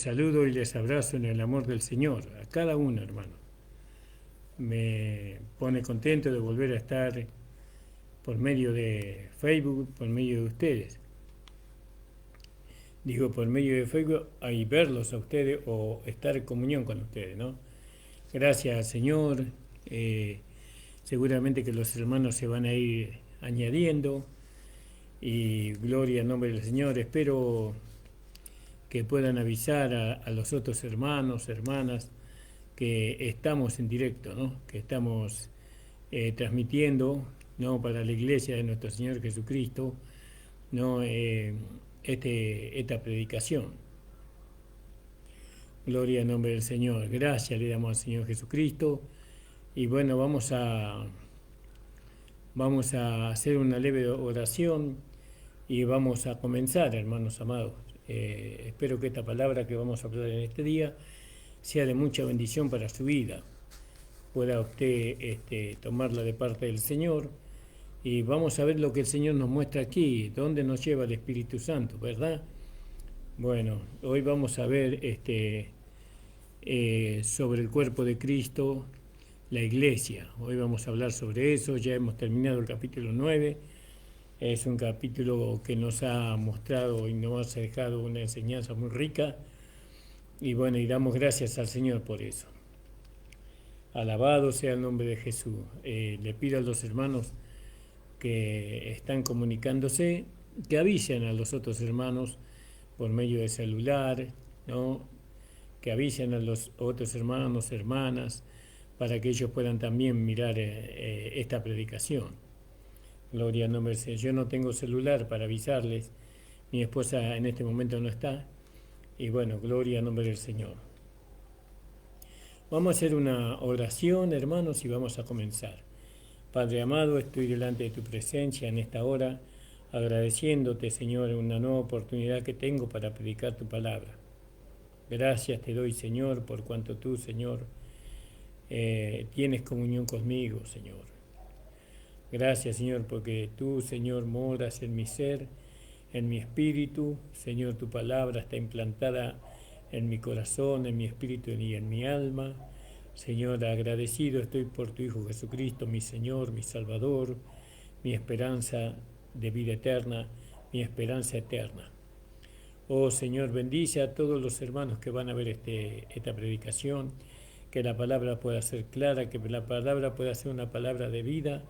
saludo y les abrazo en el amor del Señor, a cada uno, hermano. Me pone contento de volver a estar por medio de Facebook, por medio de ustedes. Digo, por medio de Facebook, y verlos a ustedes o estar en comunión con ustedes, ¿no? Gracias, Señor. Eh, Seguramente que los hermanos se van a ir añadiendo y gloria al nombre del Señor. Espero que puedan avisar a los otros hermanos, hermanas, que estamos en directo, ¿no? Que estamos transmitiendo, ¿no? Para la iglesia de nuestro Señor Jesucristo, ¿no? Esta predicación. Gloria al nombre del Señor. Gracias le damos al Señor Jesucristo. Y bueno, vamos a hacer una leve oración y vamos a comenzar, hermanos amados. Espero que esta palabra que vamos a hablar en este día sea de mucha bendición para su vida. Pueda usted tomarla de parte del Señor y vamos a ver lo que el Señor nos muestra aquí, dónde nos lleva el Espíritu Santo, ¿verdad? Bueno, hoy vamos a ver sobre el cuerpo de Cristo, la iglesia. Hoy vamos a hablar sobre eso, ya hemos terminado el capítulo 9. Es un capítulo que nos ha mostrado y nos ha dejado una enseñanza muy rica. Y bueno, y damos gracias al Señor por eso. Alabado sea el nombre de Jesús. Le pido a los hermanos que están comunicándose, que avisen a los otros hermanos por medio de celular, ¿no? Que avisen a los otros hermanos, hermanas, para que ellos puedan también mirar esta predicación. Gloria al nombre del Señor. Yo no tengo celular para avisarles, mi esposa en este momento no está, y bueno, gloria al nombre del Señor. Vamos a hacer una oración, hermanos, y vamos a comenzar. Padre amado, estoy delante de tu presencia en esta hora, agradeciéndote, Señor, una nueva oportunidad que tengo para predicar tu palabra. Gracias te doy, Señor, por cuanto tú, Señor, tienes comunión conmigo, Señor. Gracias, Señor, porque tú, Señor, moras en mi ser, en mi espíritu. Señor, tu palabra está implantada en mi corazón, en mi espíritu y en mi alma. Señor, agradecido estoy por tu Hijo Jesucristo, mi Señor, mi Salvador, mi esperanza de vida eterna, mi esperanza eterna. Oh Señor, bendice a todos los hermanos que van a ver esta predicación, que la palabra pueda ser clara, que la palabra pueda ser una palabra de vida,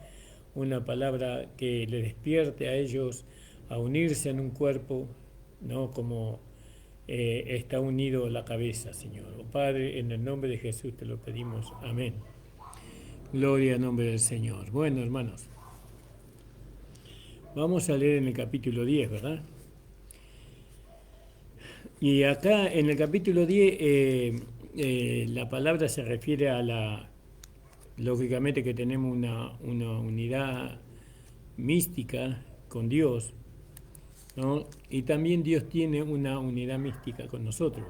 una palabra que le despierte a ellos a unirse en un cuerpo, ¿no? Como está unido la cabeza, Señor. Oh Padre, en el nombre de Jesús te lo pedimos. Amén. Gloria al nombre del Señor. Bueno, hermanos, vamos a leer en el capítulo 10, ¿verdad? Y acá en el capítulo 10 la palabra se refiere a lógicamente que tenemos una unidad mística con Dios, ¿no? Y también Dios tiene una unidad mística con nosotros.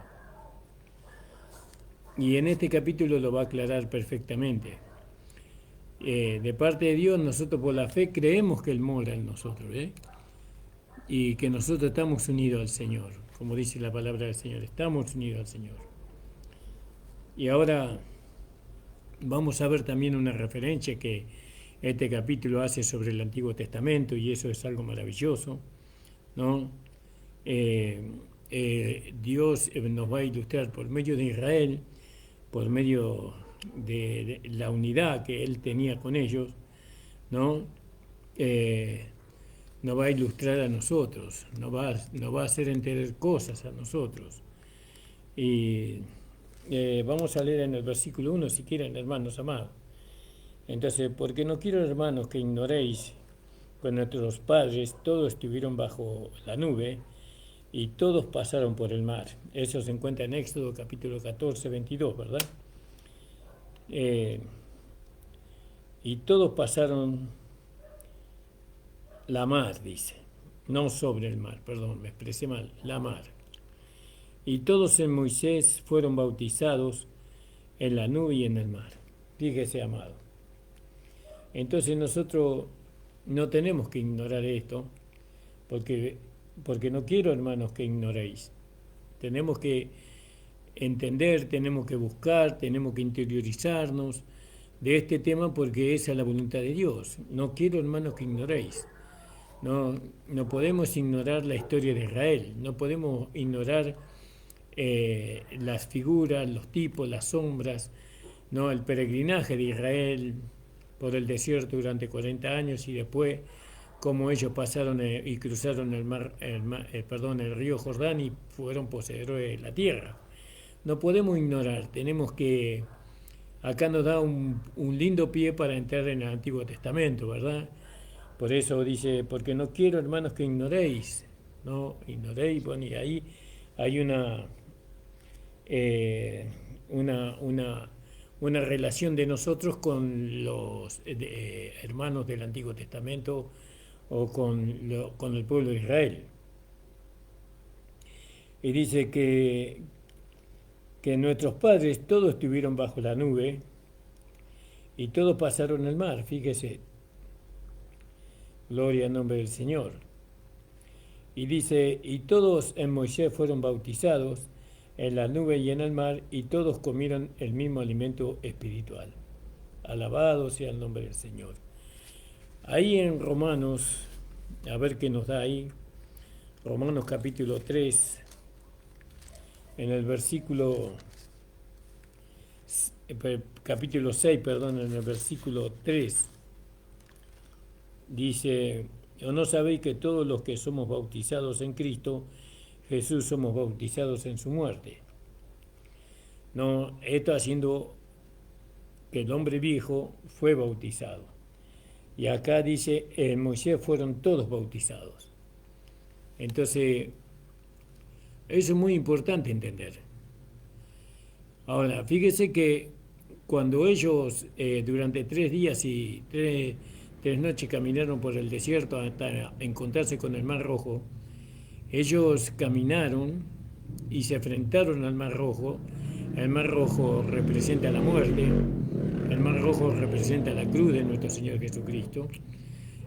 Y en este capítulo lo va a aclarar perfectamente. De parte de Dios, nosotros por la fe creemos que Él mora en nosotros, y que nosotros estamos unidos al Señor, como dice la palabra del Señor, estamos unidos al Señor. Y ahora vamos a ver también una referencia que este capítulo hace sobre el Antiguo Testamento, y eso es algo maravilloso, ¿no? Dios nos va a ilustrar por medio de Israel, por medio de la unidad que Él tenía con ellos, ¿no? Nos va a ilustrar a nosotros, nos va a hacer entender cosas a nosotros. Y vamos a leer en el versículo 1, si quieren, hermanos amados. Entonces, porque no quiero, hermanos, que ignoréis que nuestros padres todos estuvieron bajo la nube y todos pasaron por el mar. Eso se encuentra en Éxodo capítulo 14, 22, ¿verdad? Y todos pasaron la mar, dice, no sobre el mar, perdón, me expresé mal, la mar. Y todos en Moisés fueron bautizados en la nube y en el mar. Fíjese, amado. Entonces nosotros no tenemos que ignorar esto, porque no quiero, hermanos, que ignoréis. Tenemos que entender, tenemos que buscar, tenemos que interiorizarnos de este tema porque esa es la voluntad de Dios. No quiero, hermanos, que ignoréis. No podemos ignorar la historia de Israel, no podemos ignorar las figuras, los tipos, las sombras, ¿no? El peregrinaje de Israel por el desierto durante 40 años y después cómo ellos pasaron y cruzaron el río Jordán y fueron poseedores de la tierra. No podemos ignorar, tenemos que, acá nos da un lindo pie para entrar en el Antiguo Testamento, ¿verdad? Por eso dice, porque no quiero, hermanos, que ignoréis, no ignoréis, bueno, y ahí hay eh, una, una, una relación de nosotros con los hermanos del Antiguo Testamento o con el pueblo de Israel. Y dice que nuestros padres todos estuvieron bajo la nube y todos pasaron el mar, fíjese, gloria al nombre del Señor. Y dice, y todos en Moisés fueron bautizados en la nube y en el mar, y todos comieron el mismo alimento espiritual. Alabado sea el nombre del Señor. Ahí en Romanos, a ver qué nos da ahí, Romanos capítulo 3, en el versículo, capítulo 6, perdón, en el versículo 3, dice, ¿o no sabéis que todos los que somos bautizados en Cristo, Jesús somos bautizados en su muerte? No, esto haciendo que el hombre viejo fue bautizado. Y acá dice, en Moisés fueron todos bautizados. Entonces, eso es muy importante entender. Ahora, fíjese que cuando ellos durante 3 días y tres noches caminaron por el desierto hasta encontrarse con el Mar Rojo, ellos caminaron y se enfrentaron al Mar Rojo. El Mar Rojo representa la muerte, el Mar Rojo representa la cruz de nuestro Señor Jesucristo.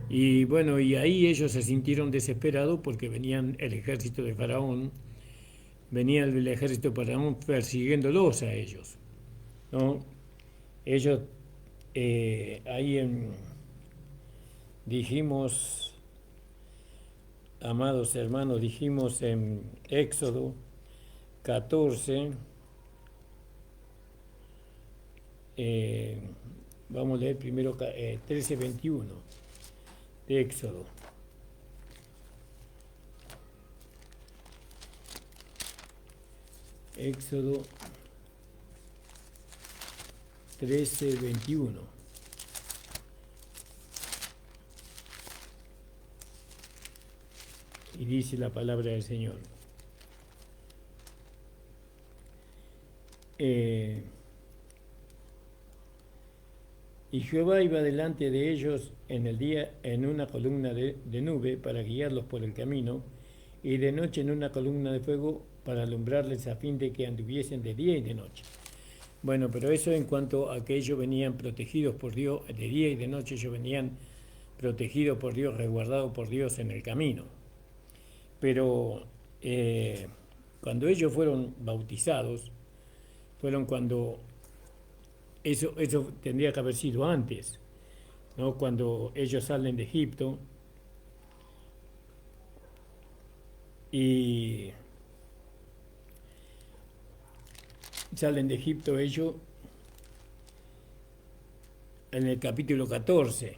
Y bueno, y ahí ellos se sintieron desesperados porque venían el ejército de Faraón, venía el ejército de Faraón persiguiéndolos a ellos, ¿no? Ellos, dijimos, amados hermanos, dijimos en Éxodo 14, vamos a leer primero 13:21 de Éxodo. Éxodo 13:21. Y dice la palabra del Señor. Y Jehová iba delante de ellos en el día en una columna de nube para guiarlos por el camino, y de noche en una columna de fuego para alumbrarles a fin de que anduviesen de día y de noche. Bueno, pero eso en cuanto a que ellos venían protegidos por Dios, de día y de noche ellos venían protegidos por Dios, resguardados por Dios en el camino. Pero cuando ellos fueron bautizados, fueron cuando, eso tendría que haber sido antes, ¿no? Cuando ellos salen de Egipto y salen de Egipto ellos en el capítulo 14,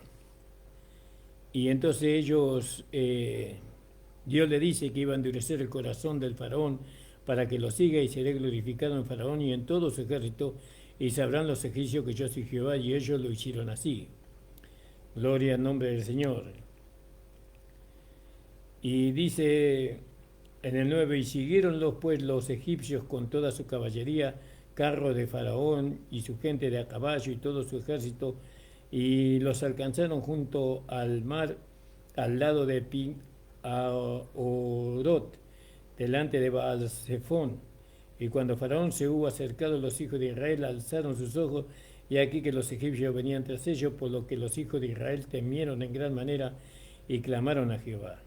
y entonces ellos, Dios le dice que iba a endurecer el corazón del faraón para que lo siga, y seré glorificado en faraón y en todo su ejército, y sabrán los egipcios que yo soy Jehová, y ellos lo hicieron así. Gloria al nombre del Señor. Y dice en el 9, y siguieronlos pues los egipcios con toda su caballería, carros de faraón y su gente de a caballo y todo su ejército, y los alcanzaron junto al mar, al lado de Pi-Ahorot, delante de Baal-Zephón. Y cuando Faraón se hubo acercado, los hijos de Israel alzaron sus ojos, y aquí que los egipcios venían tras ellos, por lo que los hijos de Israel temieron en gran manera y clamaron a Jehová.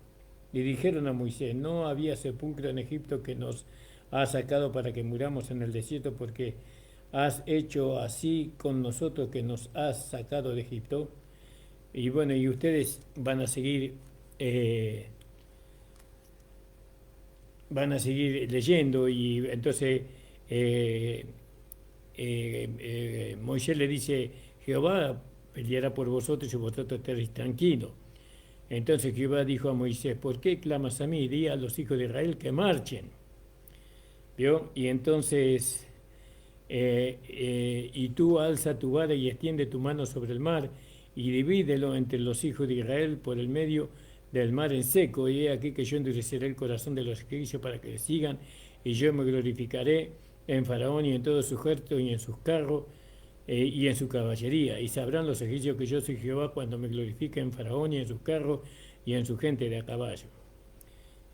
Y dijeron a Moisés, no había sepulcro en Egipto que nos has sacado para que muramos en el desierto, porque has hecho así con nosotros que nos has sacado de Egipto. Y bueno, y ustedes eh, van a seguir leyendo, y entonces eh, Moisés le dice: Jehová peleará por vosotros y vosotros estaréis tranquilos. Entonces Jehová dijo a Moisés: ¿por qué clamas a mí? Di a los hijos de Israel que marchen. ¿Vio? Y entonces, y tú alza tu vara y extiende tu mano sobre el mar y divídelo entre los hijos de Israel por el medio del mar en seco. Y he aquí que yo endureceré el corazón de los egipcios para que sigan, y yo me glorificaré en Faraón y en todo su ejército y en sus carros y en su caballería. Y sabrán los egipcios que yo soy Jehová cuando me glorifique en Faraón y en sus carros y en su gente de a caballo.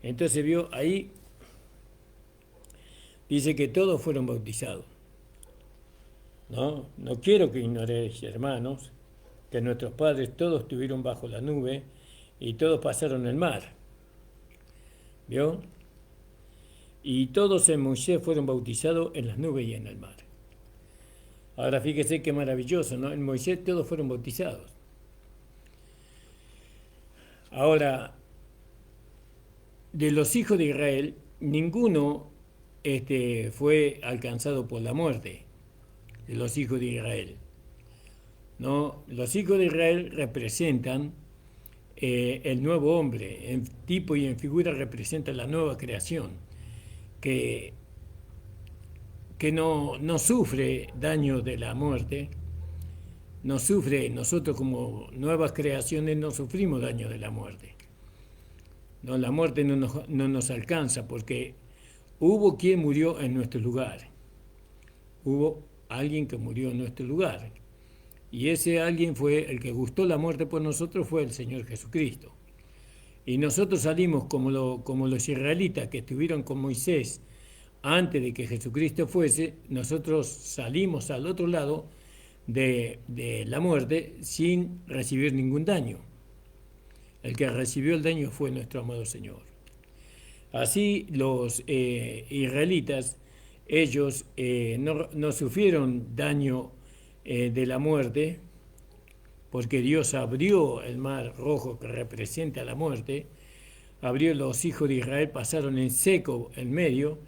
Entonces vio ahí, dice que todos fueron bautizados. No quiero que ignoréis, hermanos, que nuestros padres todos estuvieron bajo la nube y todos pasaron el mar. ¿Vio? Y todos en Moisés fueron bautizados en las nubes y en el mar. Ahora fíjese qué maravilloso, ¿no? En Moisés todos fueron bautizados. Ahora, de los hijos de Israel, ninguno fue alcanzado por la muerte, de los hijos de Israel. ¿No? Los hijos de Israel representan el nuevo hombre, en tipo y en figura representan la nueva creación, que no sufre daño de la muerte, no sufre, nosotros como nuevas creaciones no sufrimos daño de la muerte. No, la muerte no nos alcanza, porque hubo quien murió en nuestro lugar, hubo alguien que murió en nuestro lugar, y ese alguien fue el que gustó la muerte por nosotros, fue el Señor Jesucristo. Y nosotros salimos como los israelitas que estuvieron con Moisés antes de que Jesucristo fuese, nosotros salimos al otro lado de la muerte sin recibir ningún daño. El que recibió el daño fue nuestro amado Señor. Así los israelitas, ellos no sufrieron daño de la muerte, porque Dios abrió el mar rojo que representa la muerte, abrió, los hijos de Israel pasaron en seco en medio,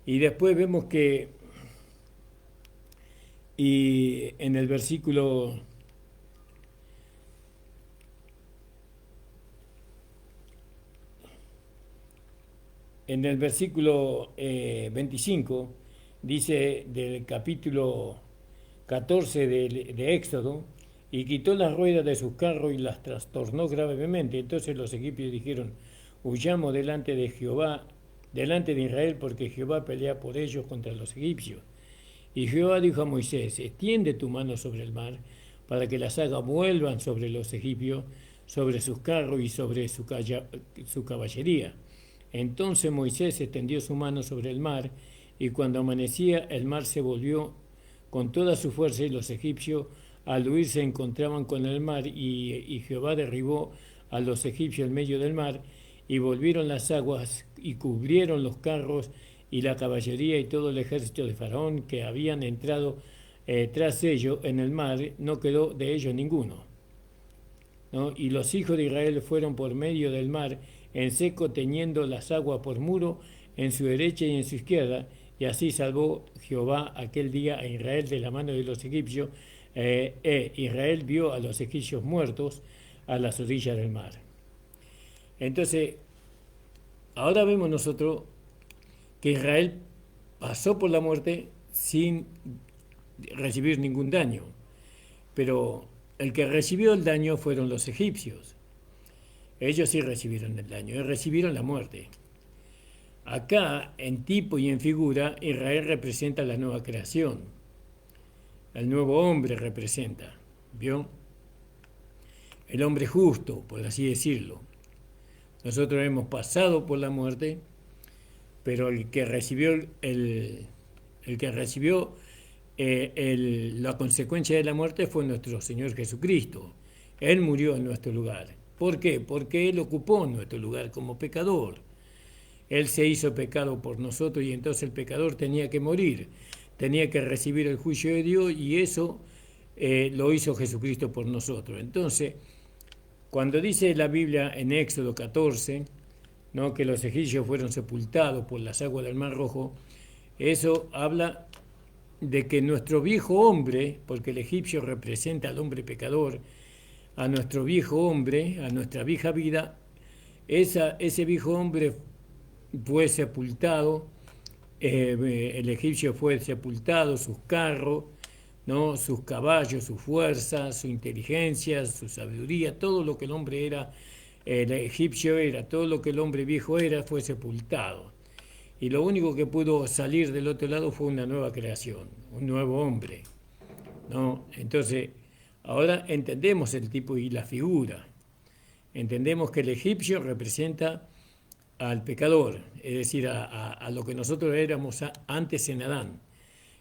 y después vemos que en el versículo En el versículo 25 dice del capítulo 14 de Éxodo: y quitó las ruedas de sus carros y las trastornó gravemente. Entonces los egipcios dijeron: huyamos delante de Jehová, delante de Israel, porque Jehová pelea por ellos contra los egipcios. Y Jehová dijo a Moisés: extiende tu mano sobre el mar, para que las aguas vuelvan sobre los egipcios, sobre sus carros y sobre su caballería. Entonces Moisés extendió su mano sobre el mar, y cuando amanecía el mar se volvió con toda su fuerza, y los egipcios al huir se encontraban con el mar, y Jehová derribó a los egipcios en medio del mar, y volvieron las aguas y cubrieron los carros y la caballería y todo el ejército de Faraón que habían entrado tras ellos en el mar, no quedó de ellos ninguno, ¿no? Y los hijos de Israel fueron por medio del mar en seco, teniendo las aguas por muro en su derecha y en su izquierda, y así salvó Jehová aquel día a Israel de la mano de los egipcios. Israel vio a los egipcios muertos a las orillas del mar. Entonces, ahora vemos nosotros que Israel pasó por la muerte sin recibir ningún daño, pero el que recibió el daño fueron los egipcios. Ellos sí recibieron el daño, ellos recibieron la muerte. Acá, en tipo y en figura, Israel representa la nueva creación. El nuevo hombre representa, ¿vio? El hombre justo, por así decirlo. Nosotros hemos pasado por la muerte, pero el que recibió la consecuencia de la muerte fue nuestro Señor Jesucristo. Él murió en nuestro lugar. ¿Por qué? Porque Él ocupó nuestro lugar como pecador. Él se hizo pecado por nosotros y entonces el pecador tenía que morir, tenía que recibir el juicio de Dios y eso lo hizo Jesucristo por nosotros. Entonces, cuando dice la Biblia en Éxodo 14, ¿no?, que los egipcios fueron sepultados por las aguas del Mar Rojo, eso habla de que nuestro viejo hombre, porque el egipcio representa al hombre pecador, a nuestro viejo hombre, a nuestra vieja vida, ese viejo hombre fue sepultado, el egipcio fue sepultado, sus carros, ¿no?, sus caballos, su fuerza, su inteligencia, su sabiduría, todo lo que el hombre era, el egipcio era, todo lo que el hombre viejo era, fue sepultado. Y lo único que pudo salir del otro lado fue una nueva creación, un nuevo hombre, ¿no? Entonces, ahora entendemos el tipo y la figura. Entendemos que el egipcio representa al pecador, es decir, a lo que nosotros éramos antes en Adán.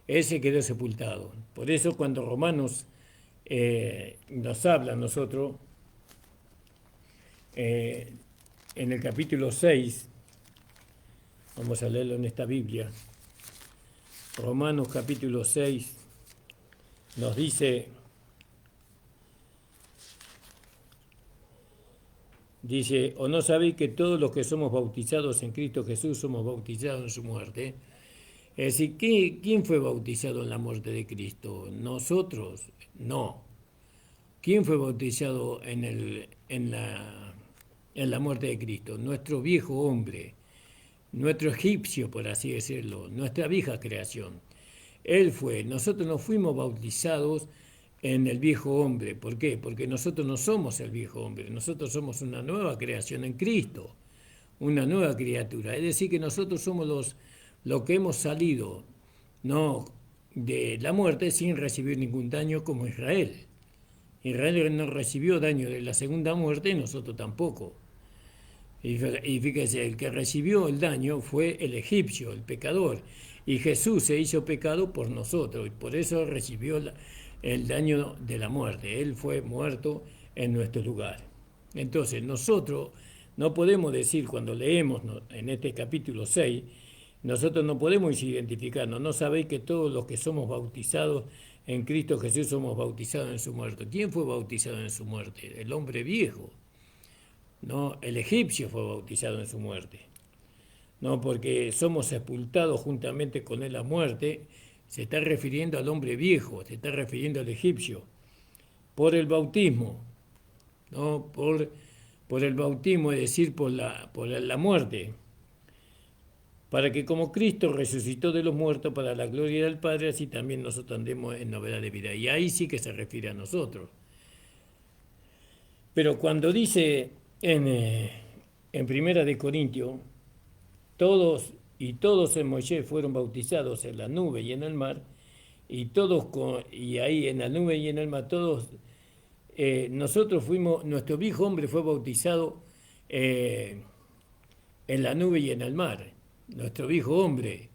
Ese quedó sepultado. Por eso cuando Romanos nos habla a nosotros, en el capítulo 6, vamos a leerlo en esta Biblia, Romanos capítulo 6, nos dice, ¿o no sabéis que todos los que somos bautizados en Cristo Jesús somos bautizados en su muerte? Es decir, ¿quién fue bautizado en la muerte de Cristo? ¿Nosotros? No. ¿Quién fue bautizado en la muerte de Cristo? Nuestro viejo hombre, nuestro egipcio, por así decirlo, nuestra vieja creación. Él fue. Nosotros no fuimos bautizados en el viejo hombre. ¿Por qué? Porque nosotros no somos el viejo hombre, nosotros somos una nueva creación en Cristo, una nueva criatura. Es decir, que nosotros somos los que hemos salido, no de la muerte sin recibir ningún daño como Israel. Israel no recibió daño de la segunda muerte y nosotros tampoco. Y fíjese, el que recibió el daño fue el egipcio, el pecador. Y Jesús se hizo pecado por nosotros y por eso recibió el daño de la muerte. Él fue muerto en nuestro lugar. Entonces nosotros no podemos decir, cuando leemos en este capítulo 6, nosotros no podemos identificarnos. No sabéis que todos los que somos bautizados en Cristo Jesús somos bautizados en su muerte. ¿Quién fue bautizado en su muerte? El hombre viejo. No, el egipcio fue bautizado en su muerte. No, porque somos sepultados juntamente con él a muerte. Se está refiriendo al hombre viejo, se está refiriendo al egipcio. Por el bautismo, ¿no? Por el bautismo, es decir, por la muerte. Para que como Cristo resucitó de los muertos para la gloria del Padre, así también nosotros andemos en novedad de vida. Y ahí sí que se refiere a nosotros. Pero cuando dice en Primera de Corintios, todos en Moisés fueron bautizados en la nube y en el mar, y ahí en la nube y en el mar todos, nosotros nuestro viejo hombre fue bautizado en la nube y en el mar, nuestro viejo hombre.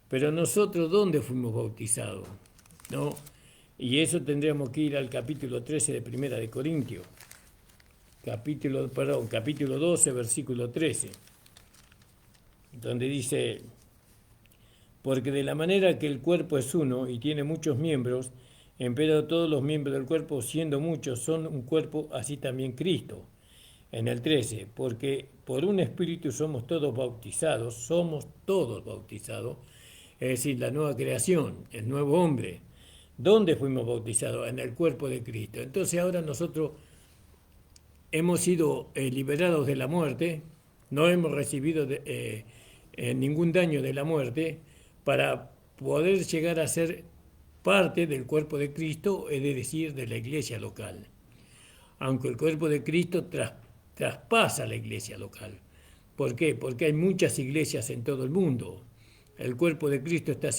Pero nosotros, ¿dónde fuimos bautizados? ¿No? Y eso tendríamos que ir al capítulo 13 de Primera de Corintios. Capítulo 12, versículo 13, donde dice, porque de la manera que el cuerpo es uno y tiene muchos miembros, empero todos los miembros del cuerpo, siendo muchos, son un cuerpo, así también Cristo. En el 13, porque por un espíritu somos todos bautizados, es decir, la nueva creación, el nuevo hombre. ¿Dónde fuimos bautizados? En el cuerpo de Cristo. Entonces ahora nosotros hemos sido liberados de la muerte, no hemos recibido ningún daño de la muerte, para poder llegar a ser parte del cuerpo de Cristo, es decir, de la iglesia local. Aunque el cuerpo de Cristo traspasa la iglesia local. ¿Por qué? Porque hay muchas iglesias en todo el mundo. El cuerpo de Cristo está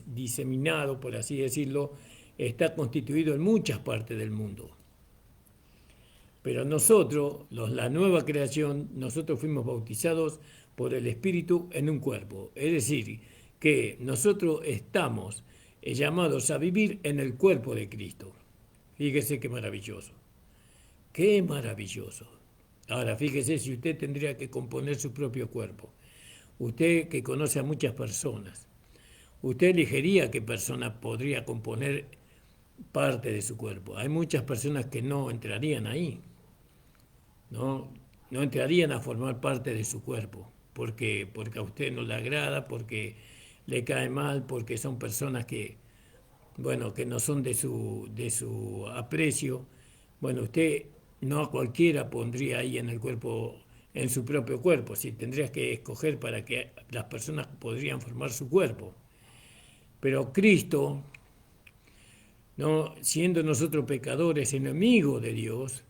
diseminado, por así decirlo, está constituido en muchas partes del mundo. Pero nosotros, la nueva creación, nosotros fuimos bautizados por el Espíritu en un cuerpo. Es decir, que nosotros estamos llamados a vivir en el cuerpo de Cristo. Fíjese qué maravilloso. Qué maravilloso. Ahora, fíjese si usted tendría que componer su propio cuerpo. usted que conoce a muchas personas, usted elegiría qué persona podría componer parte de su cuerpo. Hay muchas personas que no entrarían ahí, no entrarían a formar parte de su cuerpo, porque a usted no le agrada, porque le cae mal, porque son personas que, bueno, que no son de su aprecio. Bueno, usted no a cualquiera pondría ahí en el cuerpo, en su propio cuerpo, si tendrías que escoger para que las personas podrían formar su cuerpo. Pero Cristo, ¿no? Siendo nosotros pecadores, enemigos de Dios,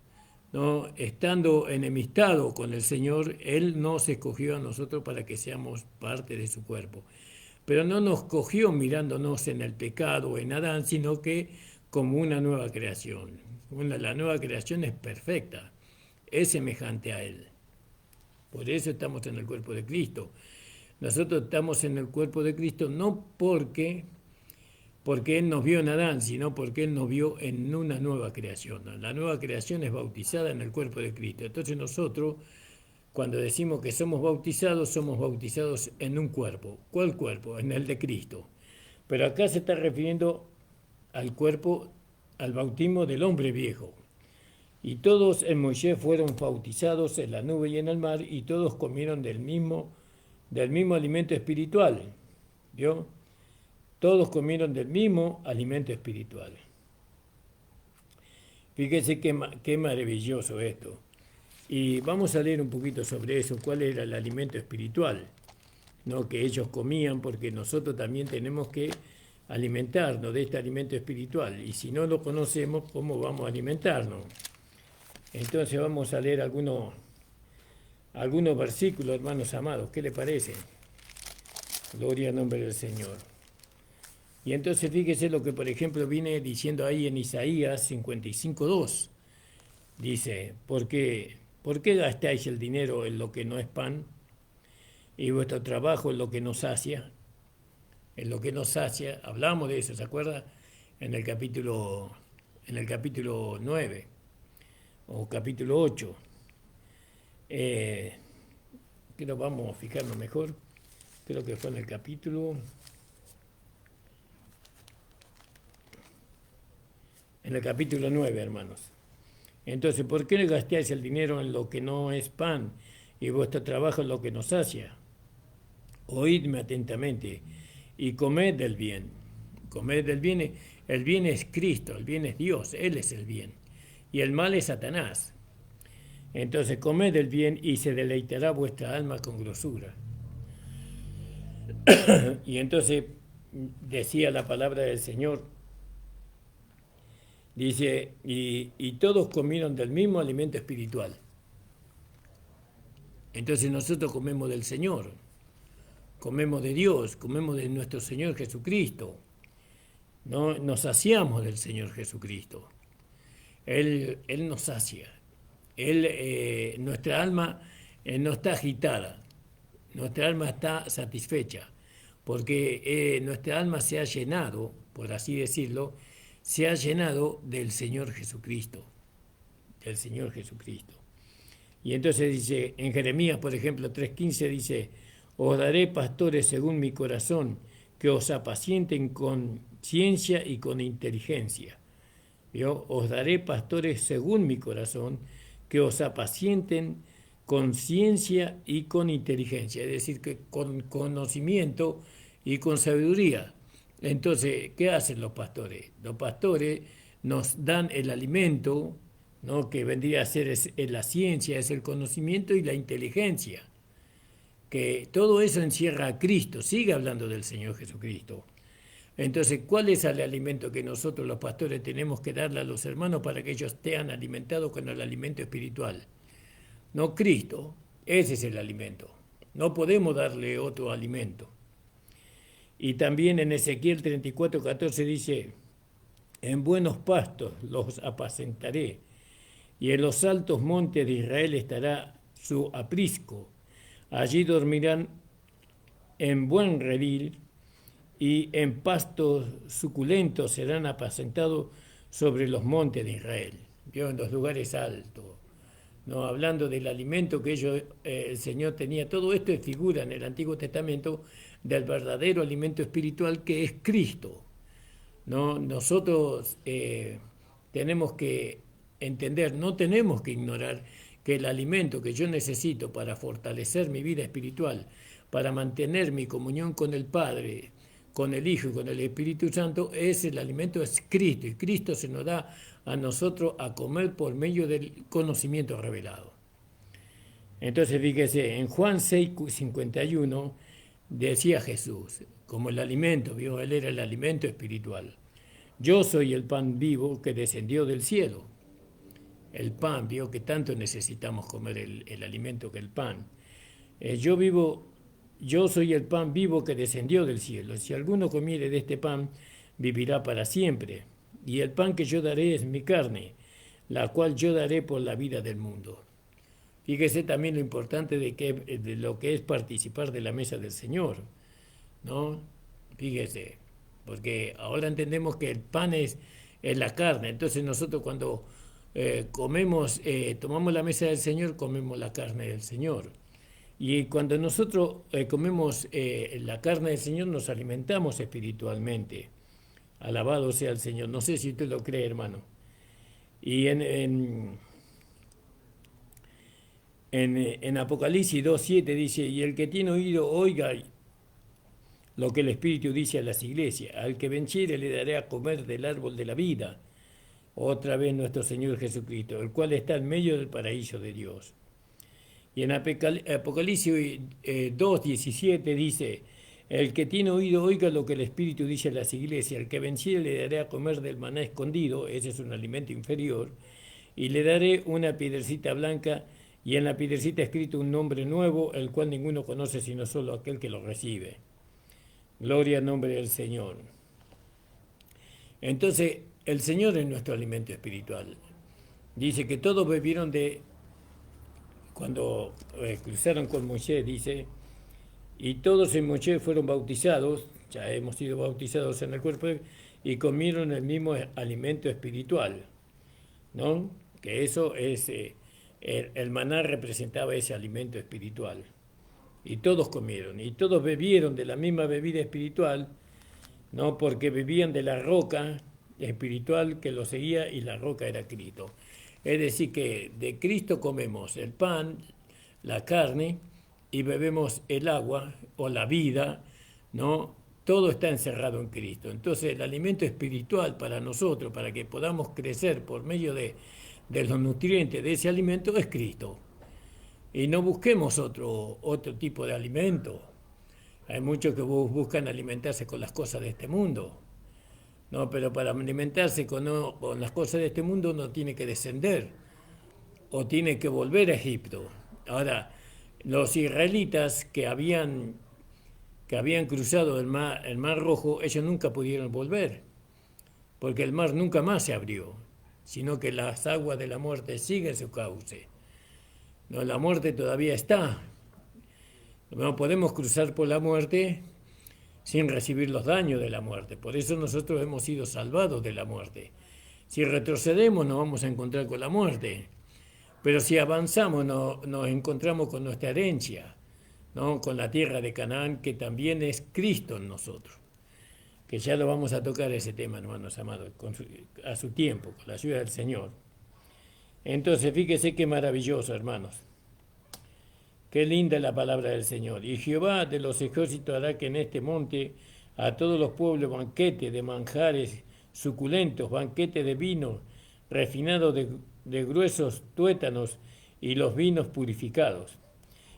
¿no? Estando enemistado con el Señor, Él nos escogió a nosotros para que seamos parte de su cuerpo. Pero no nos cogió mirándonos en el pecado o en Adán, sino que como una nueva creación. La nueva creación es perfecta, es semejante a Él. Por eso estamos en el cuerpo de Cristo. Nosotros estamos en el cuerpo de Cristo no porque Él nos vio en Adán, sino porque Él nos vio en una nueva creación. La nueva creación es bautizada en el cuerpo de Cristo. Entonces nosotros, cuando decimos que somos bautizados en un cuerpo. ¿Cuál cuerpo? En el de Cristo. Pero acá se está refiriendo al cuerpo, al bautismo del hombre viejo. Y todos en Moisés fueron bautizados en la nube y en el mar, y todos comieron del mismo alimento espiritual. ¿Vio? Todos comieron del mismo alimento espiritual. Fíjense qué maravilloso esto. Y vamos a leer un poquito sobre eso, cuál era el alimento espiritual, ¿no? Que ellos comían, porque nosotros también tenemos que alimentarnos de este alimento espiritual. Y si no lo conocemos, ¿cómo vamos a alimentarnos? Entonces vamos a leer algunos versículos, hermanos amados. ¿Qué le parece? Gloria al nombre del Señor. Y entonces fíjese lo que, por ejemplo, viene diciendo ahí en Isaías 55:2. Dice, ¿por qué gastáis el dinero en lo que no es pan y vuestro trabajo en lo que no sacia? En lo que no sacia, hablamos de eso, ¿se acuerda? En el capítulo 9 o capítulo 8. Creo vamos a fijarnos mejor. Creo que fue en el capítulo 9, hermanos. Entonces, ¿por qué gastáis el dinero en lo que no es pan y vuestro trabajo en lo que no sacia? Oídme atentamente y comed del bien. Comed del bien. El bien es Cristo, el bien es Dios, Él es el bien. Y el mal es Satanás. Entonces, comed del bien y se deleitará vuestra alma con grosura. Y entonces decía la palabra del Señor, dice, y todos comieron del mismo alimento espiritual. Entonces nosotros comemos del Señor, comemos de Dios, comemos de nuestro Señor Jesucristo. ¿No? Nos saciamos del Señor Jesucristo. Él nos sacia. Nuestra alma no está agitada, nuestra alma está satisfecha, porque nuestra alma se ha llenado, por así decirlo, se ha llenado del Señor Jesucristo, del Señor Jesucristo. Y entonces dice, en Jeremías, por ejemplo, 3:15 dice, os daré pastores según mi corazón, que os apacienten con ciencia y con inteligencia. ¿Vio? Os daré pastores según mi corazón, que os apacienten con ciencia y con inteligencia, es decir, que con conocimiento y con sabiduría. Entonces, ¿qué hacen los pastores? Los pastores nos dan el alimento, ¿no? Que vendría a ser la ciencia, es el conocimiento y la inteligencia. Que todo eso encierra a Cristo, sigue hablando del Señor Jesucristo. Entonces, ¿cuál es el alimento que nosotros los pastores tenemos que darle a los hermanos para que ellos estén alimentados con el alimento espiritual? No Cristo, ese es el alimento. No podemos darle otro alimento. Y también en Ezequiel 34:14 dice, en buenos pastos los apacentaré, y en los altos montes de Israel estará su aprisco. Allí dormirán en buen redil, y en pastos suculentos serán apacentados sobre los montes de Israel. ¿Vio? En los lugares altos, ¿no? Hablando del alimento que el Señor tenía. Todo esto es figura en el Antiguo Testamento del verdadero alimento espiritual que es Cristo, ¿no? Nosotros tenemos que entender, no tenemos que ignorar que el alimento que yo necesito para fortalecer mi vida espiritual, para mantener mi comunión con el Padre, con el Hijo y con el Espíritu Santo, es el alimento es Cristo, y Cristo se nos da a nosotros a comer por medio del conocimiento revelado. Entonces fíjese, en Juan 6:51 decía Jesús, como el alimento, ¿vio? Él era el alimento espiritual. Yo soy el pan vivo que descendió del cielo. El pan, vio que tanto necesitamos comer el alimento que el pan. Yo soy el pan vivo que descendió del cielo. Si alguno comiere de este pan, vivirá para siempre. Y el pan que yo daré es mi carne, la cual yo daré por la vida del mundo. Fíjese también lo importante de lo que es participar de la mesa del Señor, ¿no? Fíjese, porque ahora entendemos que el pan es la carne. Entonces nosotros cuando tomamos la mesa del Señor, comemos la carne del Señor. Y cuando nosotros comemos la carne del Señor, nos alimentamos espiritualmente. Alabado sea el Señor. No sé si usted lo cree, hermano. Y en Apocalipsis 2:7 dice, y el que tiene oído, oiga lo que el Espíritu dice a las iglesias. Al que venciere le daré a comer del árbol de la vida. Otra vez nuestro Señor Jesucristo, el cual está en medio del paraíso de Dios. Y en Apocalipsis 2:17 dice, el que tiene oído, oiga lo que el Espíritu dice a las iglesias. El que venciere le daré a comer del maná escondido, ese es un alimento inferior, y le daré una piedrecita blanca, y en la piedrecita escrito un nombre nuevo, el cual ninguno conoce sino solo aquel que lo recibe. Gloria al nombre del Señor. Entonces, el Señor es nuestro alimento espiritual. Dice que todos bebieron cuando cruzaron con Moisés, dice, y todos en Moisés fueron bautizados, ya hemos sido bautizados en el cuerpo, y comieron el mismo alimento espiritual, ¿no? Que eso es, el maná representaba ese alimento espiritual. Y todos comieron, y todos bebieron de la misma bebida espiritual, ¿no? Porque bebían de la roca espiritual que lo seguía, y la roca era Cristo. Es decir, que de Cristo comemos el pan, la carne, y bebemos el agua o la vida, ¿no? Todo está encerrado en Cristo. Entonces el alimento espiritual para nosotros, para que podamos crecer por medio de los nutrientes de ese alimento, es Cristo. Y no busquemos otro tipo de alimento. Hay muchos que buscan alimentarse con las cosas de este mundo. No, pero para alimentarse con las cosas de este mundo uno tiene que descender o tiene que volver a Egipto. Ahora, los israelitas que habían cruzado el mar Rojo, ellos nunca pudieron volver, porque el mar nunca más se abrió, sino que las aguas de la muerte siguen su cauce. No, la muerte todavía está. No podemos cruzar por la muerte sin recibir los daños de la muerte. Por eso nosotros hemos sido salvados de la muerte. Si retrocedemos nos vamos a encontrar con la muerte. Pero si avanzamos nos encontramos con nuestra herencia, ¿no? Con la tierra de Canaán, que también es Cristo en nosotros. Que ya lo vamos a tocar ese tema, hermanos amados, a su tiempo, con la ayuda del Señor. Entonces, fíjese qué maravilloso, hermanos. Qué linda es la palabra del Señor. Y Jehová de los ejércitos hará que en este monte a todos los pueblos banquete de manjares suculentos, banquete de vino refinado de gruesos tuétanos y los vinos purificados.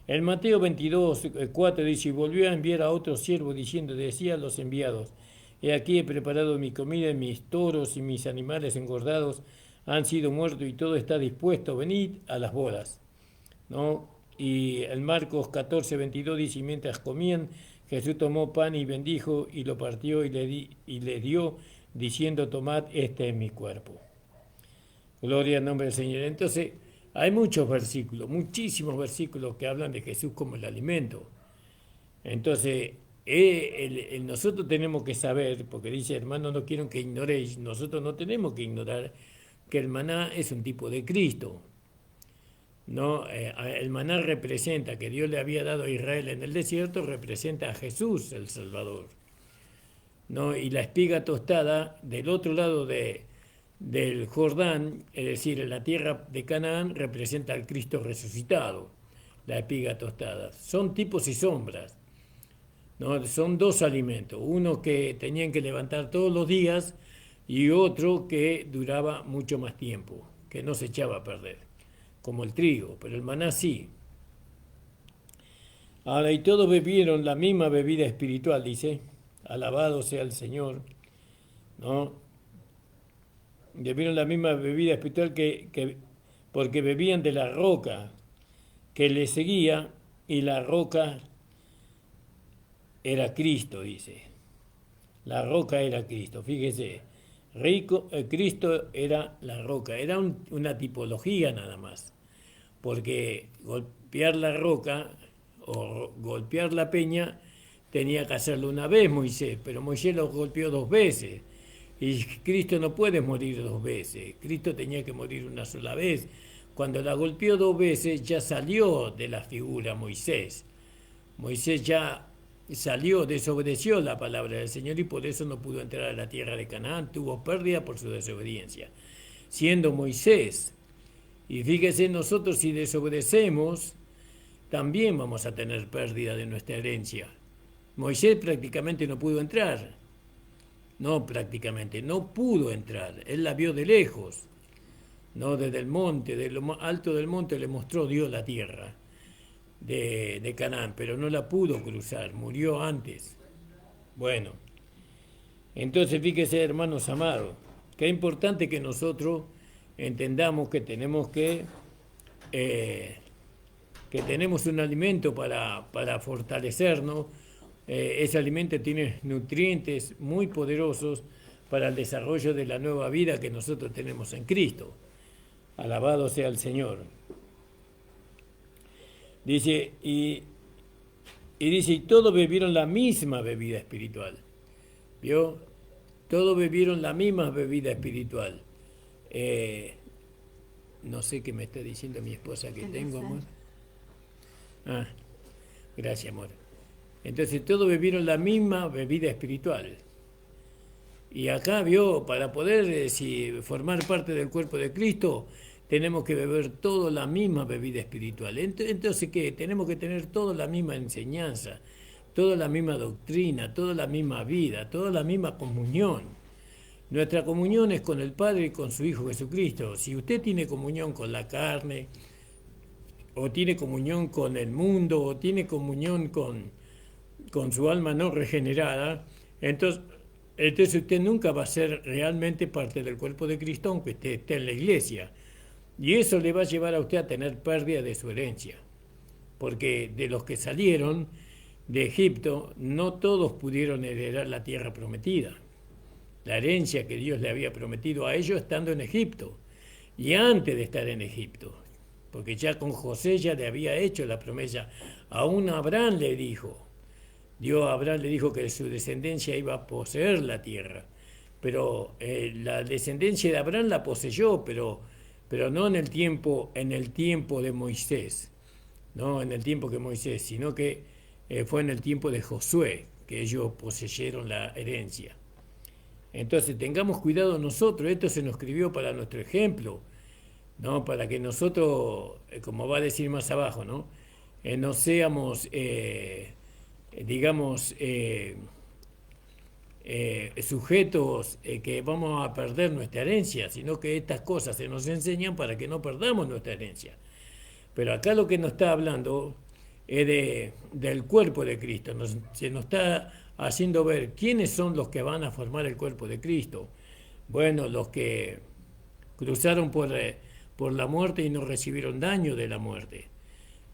En Mateo 22:4 dice, y volvió a enviar a otro siervo diciendo, decía a los enviados, he aquí he preparado mi comida, y mis toros y mis animales engordados han sido muertos y todo está dispuesto, venid a las bodas, ¿no? Y en Marcos 14:22 dice, y mientras comían, Jesús tomó pan y bendijo y lo partió y le dio, diciendo, tomad, este es mi cuerpo. Gloria al nombre del Señor. Entonces, hay muchos versículos, muchísimos versículos que hablan de Jesús como el alimento. Entonces, nosotros tenemos que saber, porque dice, hermano, no quiero que ignoréis, nosotros no tenemos que ignorar que el maná es un tipo de Cristo. ¿no? El maná representa que Dios le había dado a Israel en el desierto, representa a Jesús, el Salvador, ¿no? Y la espiga tostada del otro lado del Jordán, es decir, en la tierra de Canaán, representa al Cristo resucitado, la espiga tostada. Son tipos y sombras, ¿no? Son dos alimentos, uno que tenían que levantar todos los días y otro que duraba mucho más tiempo, que no se echaba a perder, como el trigo, pero el maná sí. Ahora, y todos bebieron la misma bebida espiritual, dice, alabado sea el Señor, ¿no? Bebieron la misma bebida espiritual porque bebían de la roca que les seguía, y la roca era Cristo, dice. La roca era Cristo, fíjese. Cristo era la roca, era una tipología nada más, porque golpear la roca o golpear la peña tenía que hacerlo una vez Moisés, pero Moisés lo golpeó dos veces. Y Cristo no puede morir dos veces, Cristo tenía que morir una sola vez. Cuando la golpeó dos veces ya salió de la figura Moisés. Moisés ya salió, desobedeció la palabra del Señor y por eso no pudo entrar a la tierra de Canaán, tuvo pérdida por su desobediencia, siendo Moisés. Y fíjese, nosotros si desobedecemos, también vamos a tener pérdida de nuestra herencia. Moisés prácticamente no pudo entrar. No prácticamente, no pudo entrar. Él la vio de lejos. No desde el monte, de lo alto del monte le mostró Dios la tierra de Canaán, pero no la pudo cruzar, murió antes. Bueno, entonces fíjese, hermanos amados, que es importante que nosotros entendamos que tenemos que tenemos un alimento para fortalecernos. Ese alimento tiene nutrientes muy poderosos para el desarrollo de la nueva vida que nosotros tenemos en Cristo. Alabado sea el Señor. Dice, y dice, y todos bebieron la misma bebida espiritual. ¿Vio? Todos bebieron la misma bebida espiritual. No sé qué me está diciendo mi esposa que tengo, amor. Ah, gracias, amor. Entonces todos bebieron la misma bebida espiritual. Y acá, vio, para poder formar parte del cuerpo de Cristo, tenemos que beber toda la misma bebida espiritual. Entonces, ¿qué? Tenemos que tener toda la misma enseñanza, toda la misma doctrina, toda la misma vida, toda la misma comunión. Nuestra comunión es con el Padre y con su Hijo Jesucristo. Si usted tiene comunión con la carne, o tiene comunión con el mundo, o tiene comunión con su alma no regenerada, entonces usted nunca va a ser realmente parte del cuerpo de Cristo, aunque esté en la iglesia. Y eso le va a llevar a usted a tener pérdida de su herencia. Porque de los que salieron de Egipto, no todos pudieron heredar la tierra prometida. La herencia que Dios le había prometido a ellos estando en Egipto. Y antes de estar en Egipto. Porque ya con José ya le había hecho la promesa. Aún Abraham le dijo. Dios a Abraham le dijo que su descendencia iba a poseer la tierra. Pero la descendencia de Abraham la poseyó, pero no en el tiempo de Moisés, no en el tiempo que Moisés, sino que fue en el tiempo de Josué que ellos poseyeron la herencia. Entonces tengamos cuidado nosotros, esto se nos escribió para nuestro ejemplo, ¿no? Para que nosotros, como va a decir más abajo, ¿no? No seamos, digamos, sujetos que vamos a perder nuestra herencia, sino que estas cosas se nos enseñan para que no perdamos nuestra herencia. Pero acá lo que nos está hablando es del cuerpo de Cristo, se nos está haciendo ver quiénes son los que van a formar el cuerpo de Cristo. Bueno, los que cruzaron por la muerte y no recibieron daño de la muerte.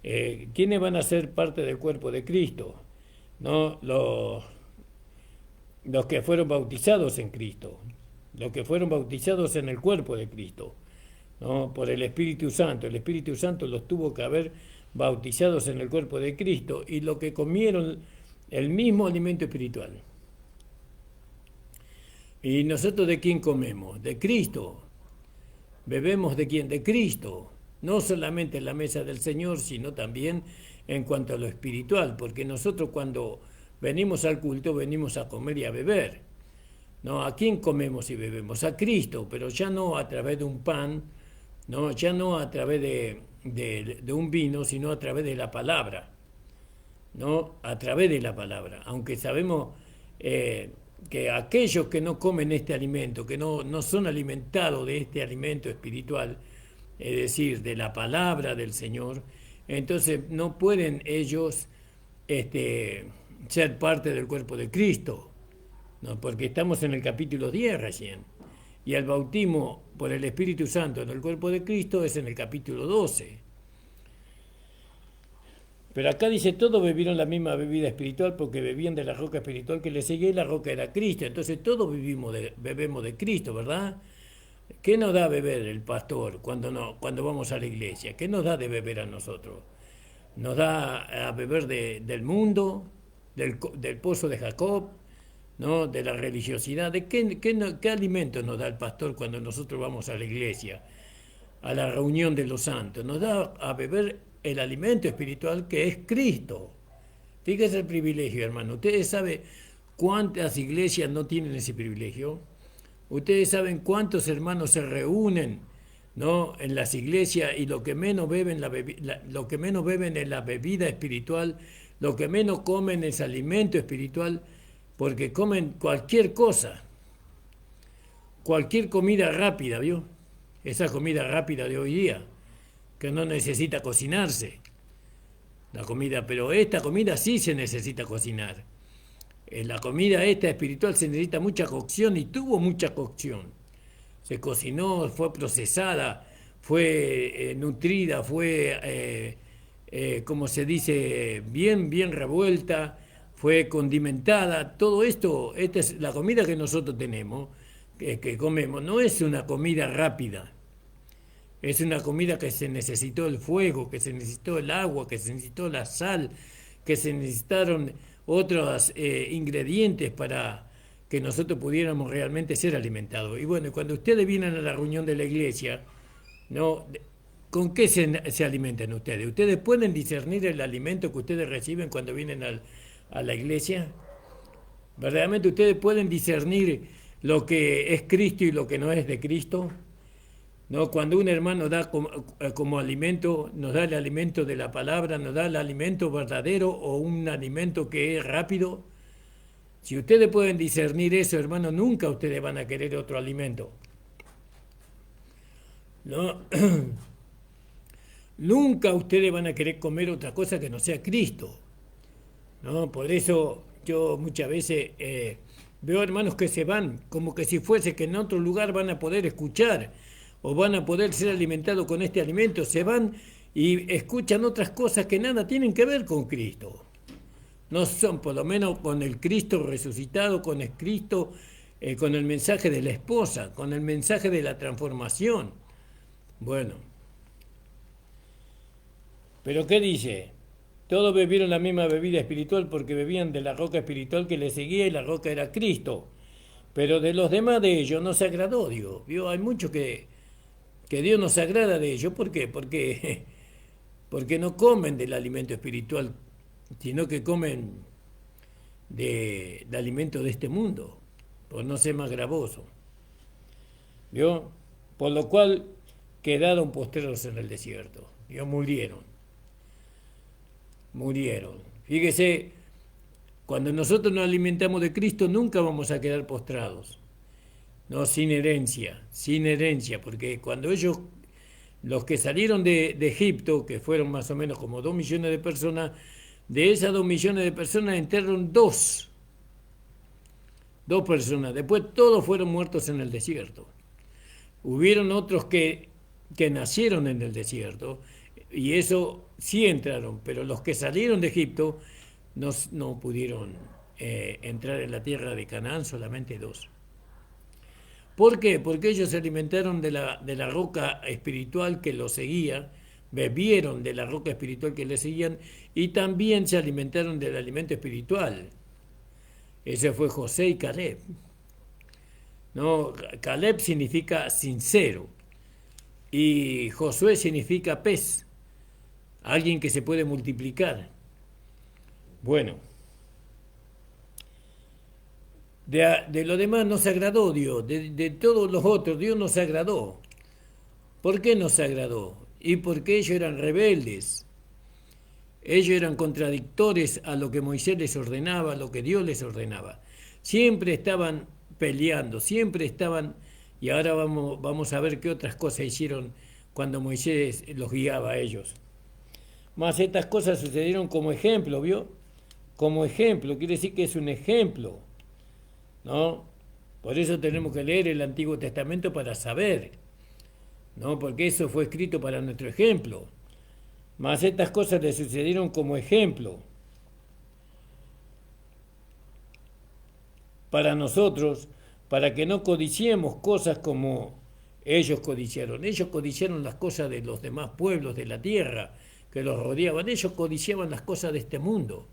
¿Quiénes van a ser parte del cuerpo de Cristo? No, los que fueron bautizados en Cristo, los que fueron bautizados en el cuerpo de Cristo, ¿no? Por el Espíritu Santo. El Espíritu Santo los tuvo que haber bautizados en el cuerpo de Cristo, y los que comieron el mismo alimento espiritual. ¿Y nosotros de quién comemos? De Cristo. ¿Bebemos de quién? De Cristo. no solamente en la mesa del Señor, sino también en cuanto a lo espiritual, porque nosotros cuando venimos al culto venimos a comer y a beber. ¿No? ¿A quién comemos y bebemos? A Cristo, pero ya no a través de un pan, ¿no? Ya no a través de un vino, sino a través de la palabra, ¿no? A través de la palabra. Aunque sabemos que aquellos que no comen este alimento, que no son alimentados de este alimento espiritual, es decir, de la palabra del Señor, entonces no pueden ellos ser parte del cuerpo de Cristo. No, porque estamos en el capítulo 10 recién. Y el bautismo por el Espíritu Santo en el cuerpo de Cristo es en el capítulo 12. Pero acá dice, todos bebieron la misma bebida espiritual porque bebían de la roca espiritual que les seguía y la roca era Cristo. Entonces todos bebemos de Cristo, ¿verdad? ¿Qué nos da a beber el pastor cuando vamos a la iglesia? ¿Qué nos da de beber a nosotros? Nos da a beber del mundo, del pozo de Jacob, ¿no? De la religiosidad. ¿De qué alimento nos da el pastor cuando nosotros vamos a la iglesia, a la reunión de los santos? Nos da a beber el alimento espiritual que es Cristo. Fíjese el privilegio, hermano. ¿Ustedes saben cuántas iglesias no tienen ese privilegio? ¿Ustedes saben cuántos hermanos se reúnen, ¿no? en las iglesias y lo que menos beben lo que menos beben es la bebida espiritual, lo que menos comen es alimento espiritual? Porque comen cualquier cosa, cualquier comida rápida, ¿vio? Esa comida rápida de hoy día, que no necesita cocinarse, la comida, pero esta comida sí se necesita cocinar. La comida esta espiritual se necesita mucha cocción y tuvo mucha cocción. Se cocinó, fue procesada, fue nutrida, fue, como se dice, bien revuelta, fue condimentada. Todo esto, esta es la comida que nosotros tenemos, que comemos, no es una comida rápida. Es una comida que se necesitó el fuego, que se necesitó el agua, que se necesitó la sal, que se necesitaron otros ingredientes para que nosotros pudiéramos realmente ser alimentados. Y bueno, cuando ustedes vienen a la reunión de la iglesia, ¿no? ¿Con qué se alimentan ustedes? ¿Ustedes pueden discernir el alimento que ustedes reciben cuando vienen a la iglesia? ¿Verdaderamente ustedes pueden discernir lo que es Cristo y lo que no es de Cristo? ¿No? Cuando un hermano da como alimento, nos da el alimento de la palabra, nos da el alimento verdadero o un alimento que es rápido. Si ustedes pueden discernir eso, hermano, nunca ustedes van a querer otro alimento. ¿No? Nunca ustedes van a querer comer otra cosa que no sea Cristo. ¿No? Por eso yo muchas veces veo hermanos que se van como que si fuese que en otro lugar van a poder escuchar o van a poder ser alimentados con este alimento, se van y escuchan otras cosas que nada tienen que ver con Cristo. No son por lo menos con el Cristo resucitado, con el Cristo, con el mensaje de la esposa, con el mensaje de la transformación. Bueno, pero ¿qué dice? Todos bebieron la misma bebida espiritual porque bebían de la roca espiritual que les seguía y la roca era Cristo. Pero de los demás de ellos no se agradó Dios. ¿Vio? Hay mucho que Dios no se agrada de ellos. ¿Por qué? Porque no comen del alimento espiritual, sino que comen de alimento de este mundo, por no ser más gravoso. ¿Vio? Por lo cual quedaron postreros en el desierto. ¿Vio? Murieron. Fíjese, cuando nosotros nos alimentamos de Cristo nunca vamos a quedar postrados. No, sin herencia, porque cuando ellos, los que salieron de Egipto, que fueron más o menos como 2 millones de personas, de esas 2 millones de personas entraron dos personas, después todos fueron muertos en el desierto. Hubieron otros que nacieron en el desierto, y eso sí entraron, pero los que salieron de Egipto no pudieron entrar en la tierra de Canaán, solamente 2. ¿Por qué? Porque ellos se alimentaron de la roca espiritual que los seguía, bebieron de la roca espiritual que les seguían y también se alimentaron del alimento espiritual. Ese fue José y Caleb. No, Caleb significa sincero. y Josué significa pez, alguien que se puede multiplicar. Bueno, de lo demás no se agradó Dios, de todos los otros Dios no se agradó. ¿Por qué no se agradó? Y porque ellos eran rebeldes, ellos eran contradictores a lo que Moisés les ordenaba, a lo que Dios les ordenaba. Siempre estaban peleando, siempre estaban, y ahora vamos a ver qué otras cosas hicieron cuando Moisés los guiaba a ellos. Más estas cosas sucedieron como ejemplo, ¿vio? Como ejemplo, quiere decir que es un ejemplo, ¿no? Por eso tenemos que leer el Antiguo Testamento para saber, ¿no? Porque eso fue escrito para nuestro ejemplo. Mas estas cosas le sucedieron como ejemplo para nosotros, para que no codiciemos cosas como ellos codiciaron. Ellos codiciaron las cosas de los demás pueblos de la tierra que los rodeaban. Ellos codiciaban las cosas de este mundo.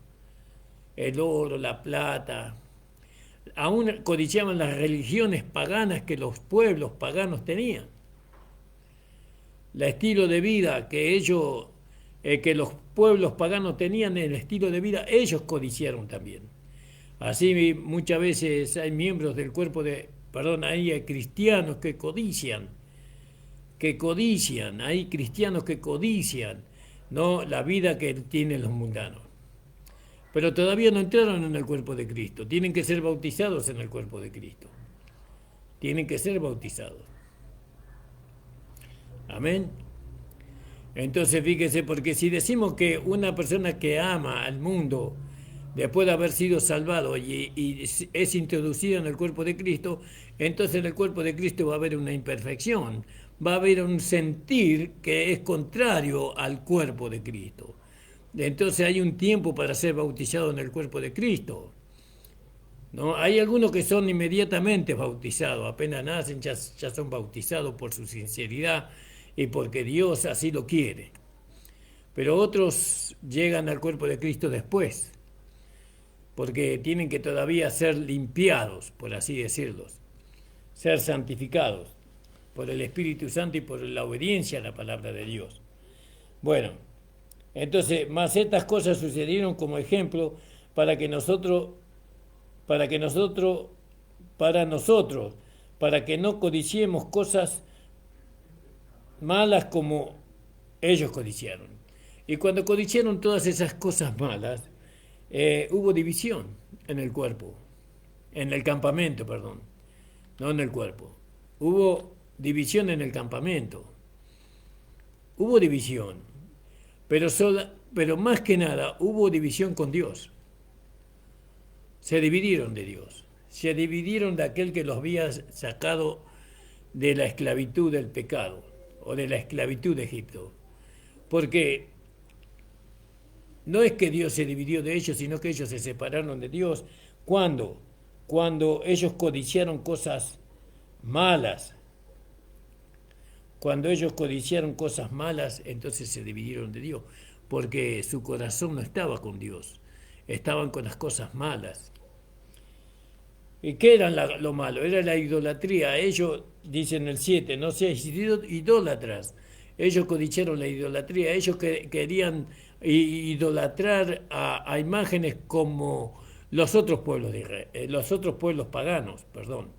El oro, la plata. Aún codiciaban las religiones paganas que los pueblos paganos tenían. El estilo de vida que ellos, que los pueblos paganos tenían, el estilo de vida, ellos codiciaron también. Así muchas veces hay miembros del cuerpo hay cristianos que codician, hay cristianos que codician, ¿no? La vida que tienen los mundanos. Pero todavía no entraron en el cuerpo de Cristo, tienen que ser bautizados en el cuerpo de Cristo. Tienen que ser bautizados. Amén. Entonces fíjese, porque si decimos que una persona que ama al mundo, después de haber sido salvado y es introducido en el cuerpo de Cristo, entonces en el cuerpo de Cristo va a haber una imperfección, va a haber un sentir que es contrario al cuerpo de Cristo. Entonces hay un tiempo para ser bautizado en el cuerpo de Cristo, ¿no? Hay algunos que son inmediatamente bautizados, apenas nacen ya son bautizados por su sinceridad y porque Dios así lo quiere. Pero otros llegan al cuerpo de Cristo después, porque tienen que todavía ser limpiados, por así decirlo, ser santificados por el Espíritu Santo y por la obediencia a la palabra de Dios. Bueno, entonces, más estas cosas sucedieron como ejemplo para nosotros, para que no codiciemos cosas malas como ellos codiciaron. Y cuando codiciaron todas esas cosas malas, hubo división en el cuerpo, en el campamento, perdón, no en el cuerpo. Hubo división en el campamento. Hubo división, pero más que nada hubo división con Dios. Se dividieron de Dios, se dividieron de aquel que los había sacado de la esclavitud del pecado o de la esclavitud de Egipto. Porque no es que Dios se dividió de ellos, sino que ellos se separaron de Dios. ¿Cuándo? Cuando ellos codiciaron cosas malas. Cuando ellos codiciaron cosas malas, entonces se dividieron de Dios, porque su corazón no estaba con Dios, estaban con las cosas malas. ¿Y qué era lo malo? Era la idolatría. Ellos, dicen el 7, no seáis idólatras. Ellos codiciaron la idolatría, ellos querían idolatrar a imágenes como los otros pueblos de Israel, los otros pueblos paganos, perdón,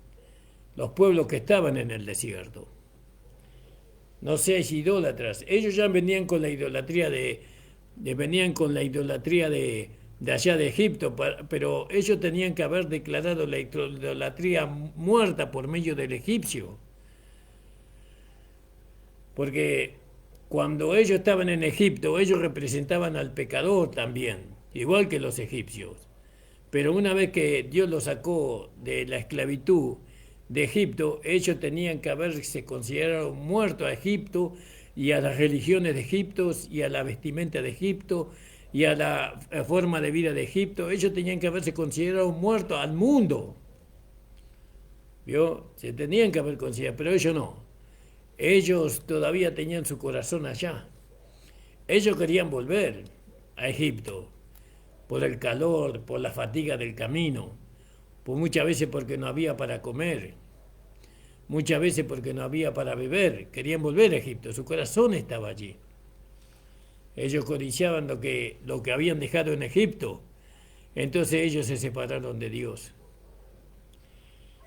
los pueblos que estaban en el desierto. No seáis idólatras. Ellos ya venían con la idolatría de allá de Egipto, pero ellos tenían que haber declarado la idolatría muerta por medio del egipcio. Porque cuando ellos estaban en Egipto, ellos representaban al pecador también, igual que los egipcios. Pero una vez que Dios los sacó de la esclavitud de Egipto, ellos tenían que haberse considerado muertos a Egipto y a las religiones de Egipto y a la vestimenta de Egipto y a la forma de vida de Egipto. Ellos tenían que haberse considerado muertos al mundo. ¿Vio? Se tenían que haber considerado, pero ellos no. Ellos todavía tenían su corazón allá. Ellos querían volver a Egipto por el calor, por la fatiga del camino, por muchas veces porque no había para comer, muchas veces porque no había para beber, querían volver a Egipto, su corazón estaba allí. Ellos codiciaban lo que habían dejado en Egipto, entonces ellos se separaron de Dios.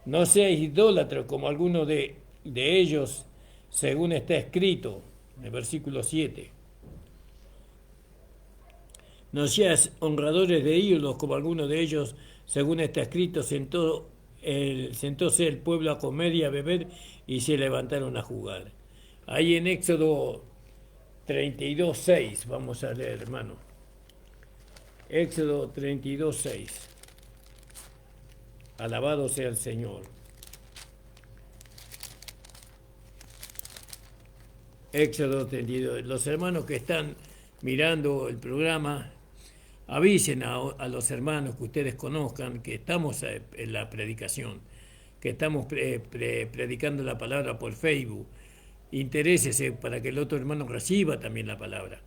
No seáis idólatros como algunos de ellos, según está escrito en el versículo 7. No seas honradores de ídolos como algunos de ellos, según está escrito, sentóse el pueblo a comer y a beber y se levantaron a jugar. Ahí en Éxodo 32:6, vamos a leer, hermano. Éxodo 32:6. Alabado sea el Señor. Éxodo 32. Los hermanos que están mirando el programa, avisen a los hermanos que ustedes conozcan que estamos en la predicación, que estamos predicando la palabra por Facebook. Interésese para que el otro hermano reciba también la palabra.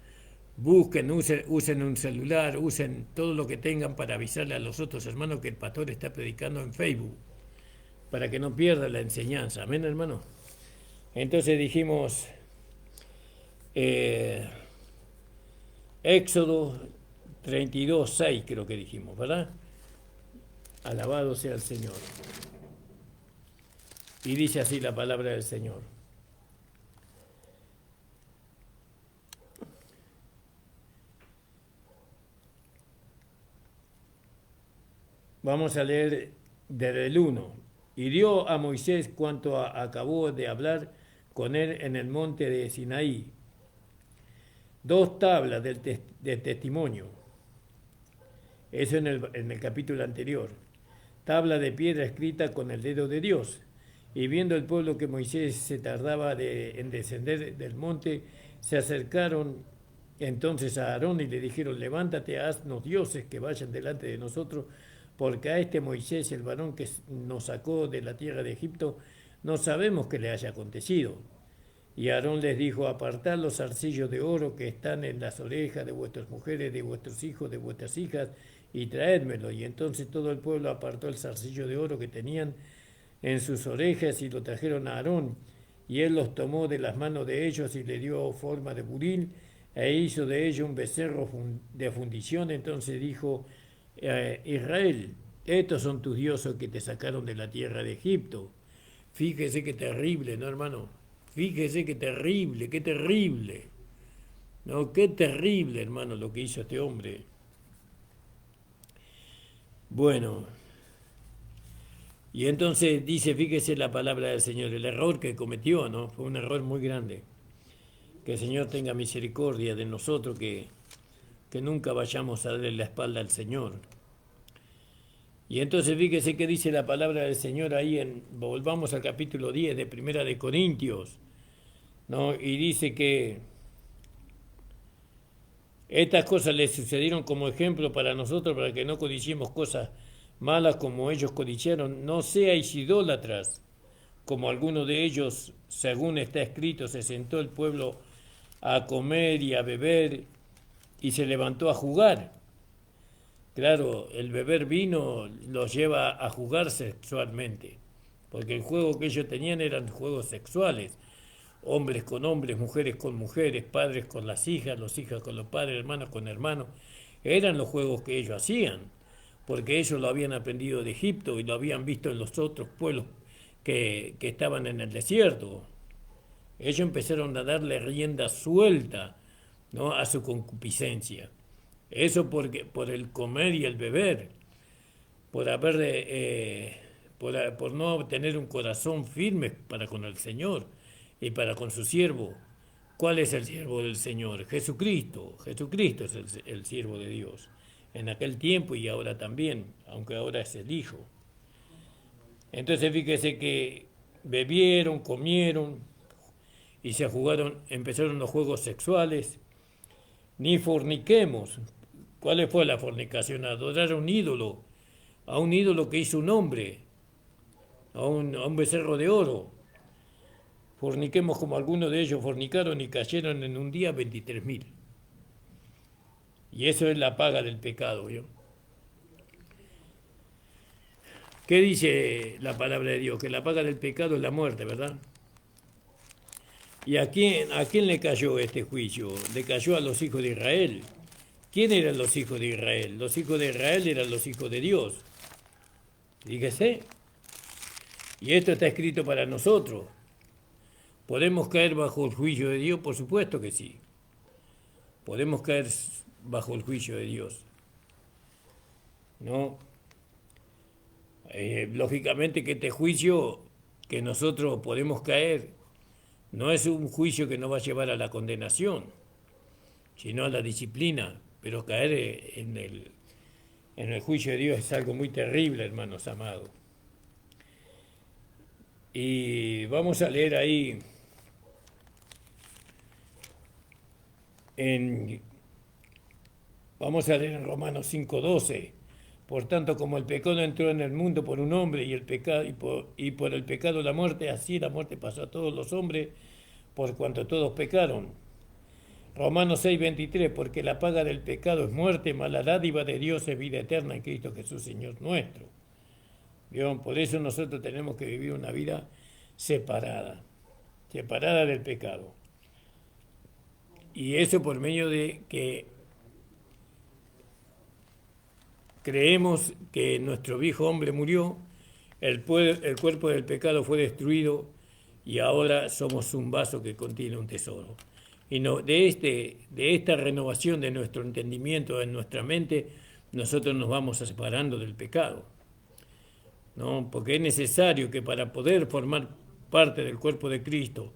Busquen, usen un celular, usen todo lo que tengan para avisarle a los otros hermanos que el pastor está predicando en Facebook, para que no pierda la enseñanza. Amén, hermano. Entonces dijimos, Éxodo 32:6 creo que dijimos, ¿verdad? Alabado sea el Señor. Y dice así la palabra del Señor. Vamos a leer desde el 1. Y dio a Moisés cuanto acabó de hablar con él en el monte de Sinaí, 2 tablas del testimonio. Eso en el capítulo anterior. Tabla de piedra escrita con el dedo de Dios. Y viendo el pueblo que Moisés se tardaba en descender del monte, se acercaron entonces a Aarón y le dijeron, levántate, haznos dioses que vayan delante de nosotros, porque a este Moisés, el varón que nos sacó de la tierra de Egipto, no sabemos qué le haya acontecido. Y Aarón les dijo, apartad los zarcillos de oro que están en las orejas de vuestras mujeres, de vuestros hijos, de vuestras hijas, y traédmelo. Y entonces todo el pueblo apartó el zarcillo de oro que tenían en sus orejas y lo trajeron a Aarón. Y él los tomó de las manos de ellos y le dio forma de buril, e hizo de ello un becerro de fundición. Entonces dijo, Israel, estos son tus dioses que te sacaron de la tierra de Egipto. Fíjese qué terrible, ¿no, hermano? Fíjese qué terrible, qué terrible. No, qué terrible, hermano, lo que hizo este hombre. Bueno, y entonces dice, fíjese la palabra del Señor, el error que cometió, ¿no? Fue un error muy grande. Que el Señor tenga misericordia de nosotros, que nunca vayamos a darle la espalda al Señor. Y entonces fíjese que dice la palabra del Señor ahí volvamos al capítulo 10 de Primera de Corintios, ¿no? Y dice que estas cosas les sucedieron como ejemplo para nosotros, para que no codiciemos cosas malas como ellos codiciaron. No seáis idólatras, como alguno de ellos, según está escrito, se sentó el pueblo a comer y a beber y se levantó a jugar. Claro, el beber vino los lleva a jugar sexualmente, porque el juego que ellos tenían eran juegos sexuales, hombres con hombres, mujeres con mujeres, padres con las hijas, los hijas con los padres, hermanos con hermanos. Eran los juegos que ellos hacían, porque ellos lo habían aprendido de Egipto y lo habían visto en los otros pueblos que estaban en el desierto. Ellos empezaron a darle rienda suelta, ¿no?, a su concupiscencia. Eso por el comer y el beber, por no tener un corazón firme para con el Señor y para con su siervo. ¿Cuál es el siervo del Señor? Jesucristo. Jesucristo es el siervo de Dios. En aquel tiempo y ahora también, aunque ahora es el Hijo. Entonces fíjese que bebieron, comieron y empezaron los juegos sexuales. Ni forniquemos. ¿Cuál fue la fornicación? Adorar a un ídolo que hizo un hombre, a un becerro de oro. Forniquemos como algunos de ellos fornicaron y cayeron en un día 23.000. Y eso es la paga del pecado, ¿vio? ¿Qué dice la palabra de Dios? Que la paga del pecado es la muerte, ¿verdad? ¿Y a quién le cayó este juicio? Le cayó a los hijos de Israel. ¿Quién eran los hijos de Israel? Los hijos de Israel eran los hijos de Dios. Fíjese. Y esto está escrito para nosotros. ¿Podemos caer bajo el juicio de Dios? Por supuesto que sí. Podemos caer bajo el juicio de Dios. ¿No? Lógicamente que este juicio que nosotros podemos caer no es un juicio que nos va a llevar a la condenación, sino a la disciplina. Pero caer en el juicio de Dios es algo muy terrible, hermanos amados. Y vamos a leer ahí vamos a leer en Romanos 5:12. Por tanto, como el pecado entró en el mundo por un hombre y por el pecado la muerte, así la muerte pasó a todos los hombres por cuanto todos pecaron. Romanos 6:23, porque la paga del pecado es muerte, mas la dádiva de Dios es vida eterna en Cristo Jesús, Señor nuestro. ¿Vieron? Por eso nosotros tenemos que vivir una vida separada del pecado. Y eso por medio de que creemos que nuestro viejo hombre murió, el cuerpo del pecado fue destruido y ahora somos un vaso que contiene un tesoro. Y de esta renovación de nuestro entendimiento en nuestra mente, nosotros nos vamos separando del pecado, ¿no? Porque es necesario que para poder formar parte del cuerpo de Cristo,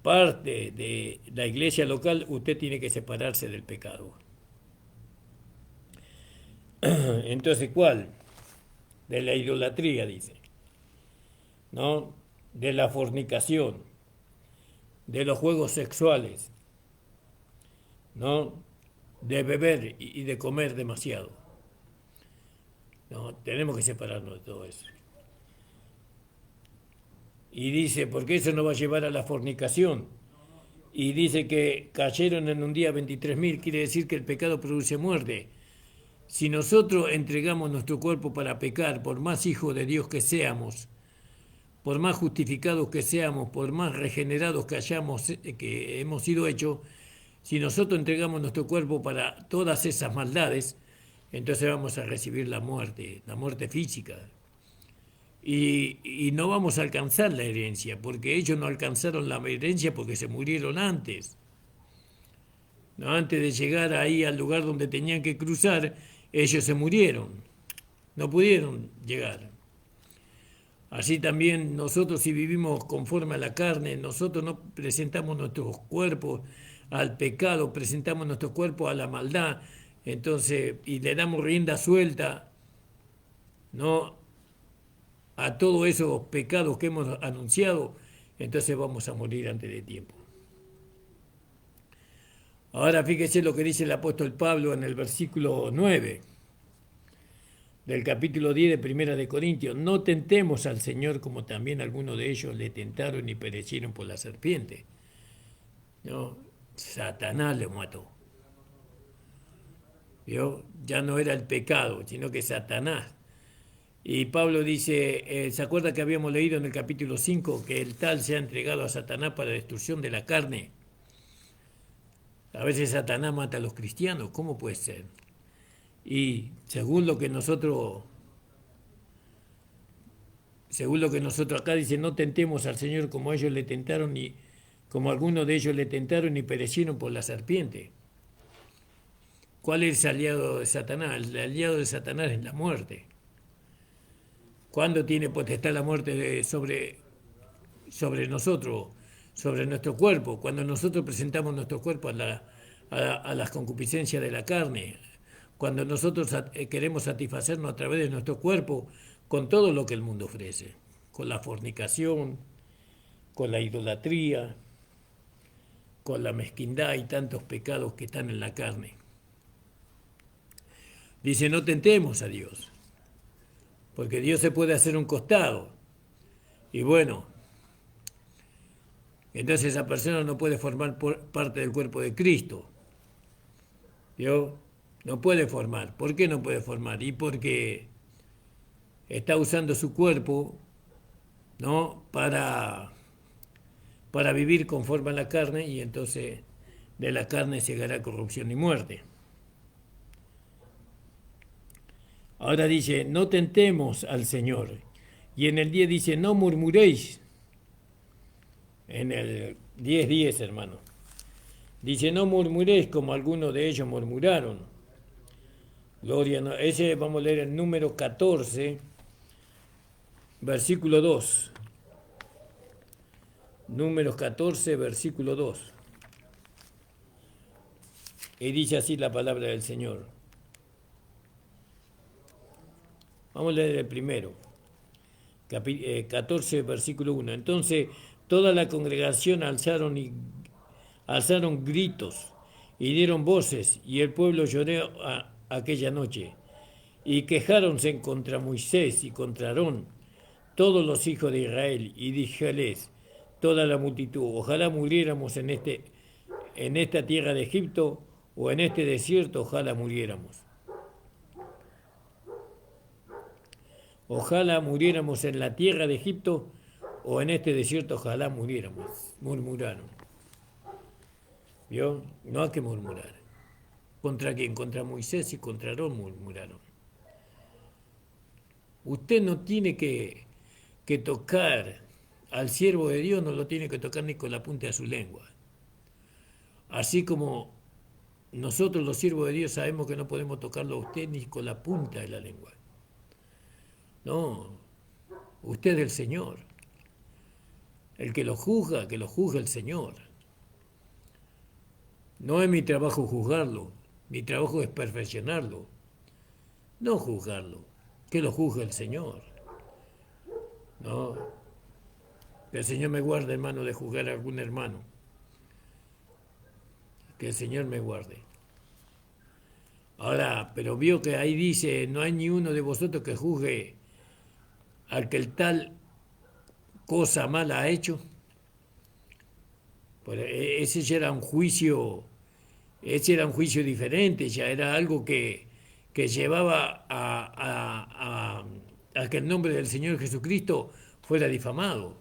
parte de la iglesia local, usted tiene que separarse del pecado. Entonces, ¿cuál? De la idolatría, dice, ¿no? De la fornicación, de los juegos sexuales, ¿no? De beber y de comer demasiado. No, tenemos que separarnos de todo eso. Y dice, porque eso nos va a llevar a la fornicación. Y dice que cayeron en un día 23.000, quiere decir que el pecado produce muerte. Si nosotros entregamos nuestro cuerpo para pecar, por más hijos de Dios que seamos, por más justificados que seamos, por más regenerados que hemos sido hechos, si nosotros entregamos nuestro cuerpo para todas esas maldades, entonces vamos a recibir la muerte física. Y no vamos a alcanzar la herencia, porque ellos no alcanzaron la herencia porque se murieron antes. ¿No? Antes de llegar ahí al lugar donde tenían que cruzar, ellos se murieron, no pudieron llegar. Así también nosotros, si vivimos conforme a la carne, nosotros no presentamos nuestros cuerpos al pecado, presentamos nuestro cuerpo a la maldad, entonces, y le damos rienda suelta, ¿no?, a todos esos pecados que hemos anunciado, entonces vamos a morir antes de tiempo. Ahora fíjese lo que dice el apóstol Pablo en el versículo 9 del capítulo 10 de Primera de Corintios. No tentemos al Señor como también algunos de ellos le tentaron y perecieron por la serpiente. ¿No? Satanás le mató. ¿Vio? Ya no era el pecado, sino que Satanás. Y Pablo dice, ¿se acuerda que habíamos leído en el capítulo 5 que el tal se ha entregado a Satanás para la destrucción de la carne? A veces Satanás mata a los cristianos, ¿cómo puede ser? Y según lo que nosotros acá dice, no tentemos al Señor como ellos le tentaron y como algunos de ellos le tentaron y perecieron por la serpiente. ¿Cuál es el aliado de Satanás? El aliado de Satanás es la muerte. ¿Cuándo tiene potestad la muerte sobre nosotros, sobre nuestro cuerpo? Cuando nosotros presentamos nuestro cuerpo a las concupiscencias de la carne, cuando nosotros queremos satisfacernos a través de nuestro cuerpo con todo lo que el mundo ofrece, con la fornicación, con la idolatría, con la mezquindad y tantos pecados que están en la carne. Dice, no tentemos a Dios, porque Dios se puede hacer un costado. Y bueno, entonces esa persona no puede formar parte del cuerpo de Cristo. ¿Vio? No puede formar. ¿Por qué no puede formar? Y porque está usando su cuerpo, ¿no? Para vivir conforme a la carne, y entonces de la carne llegará corrupción y muerte. Ahora dice, no tentemos al Señor. Y en el 10 dice, no murmuréis. En el 10:10, hermano. Dice, no murmuréis como algunos de ellos murmuraron. Gloria, no. Ese vamos a leer el número 14, versículo 2. Números 14, versículo 2. Y dice así la palabra del Señor. Vamos a leer el primero. 14, versículo 1. Entonces toda la congregación alzaron gritos y dieron voces, y el pueblo lloró aquella noche. Y quejáronse contra Moisés y contra Aarón todos los hijos de Israel, y díjeles toda la multitud, ojalá muriéramos en esta tierra de Egipto, o en este desierto, ojalá muriéramos. Ojalá muriéramos en la tierra de Egipto, o en este desierto, ojalá muriéramos. Murmuraron. ¿Vio? No hay que murmurar. ¿Contra quién? Contra Moisés y contra Aarón murmuraron. Usted no tiene que tocar al siervo de Dios, no lo tiene que tocar ni con la punta de su lengua. Así como nosotros los siervos de Dios sabemos que no podemos tocarlo a usted ni con la punta de la lengua. No, usted es el Señor. El que lo juzga el Señor. No es mi trabajo juzgarlo, mi trabajo es perfeccionarlo, no juzgarlo, que lo juzgue el Señor. No, que el Señor me guarde, hermano, de juzgar a algún hermano. Que el Señor me guarde. Ahora, pero vio que ahí dice, no hay ni uno de vosotros que juzgue al que el tal cosa mala ha hecho. Pues ese ya era un juicio diferente, ya era algo que llevaba a que el nombre del Señor Jesucristo fuera difamado.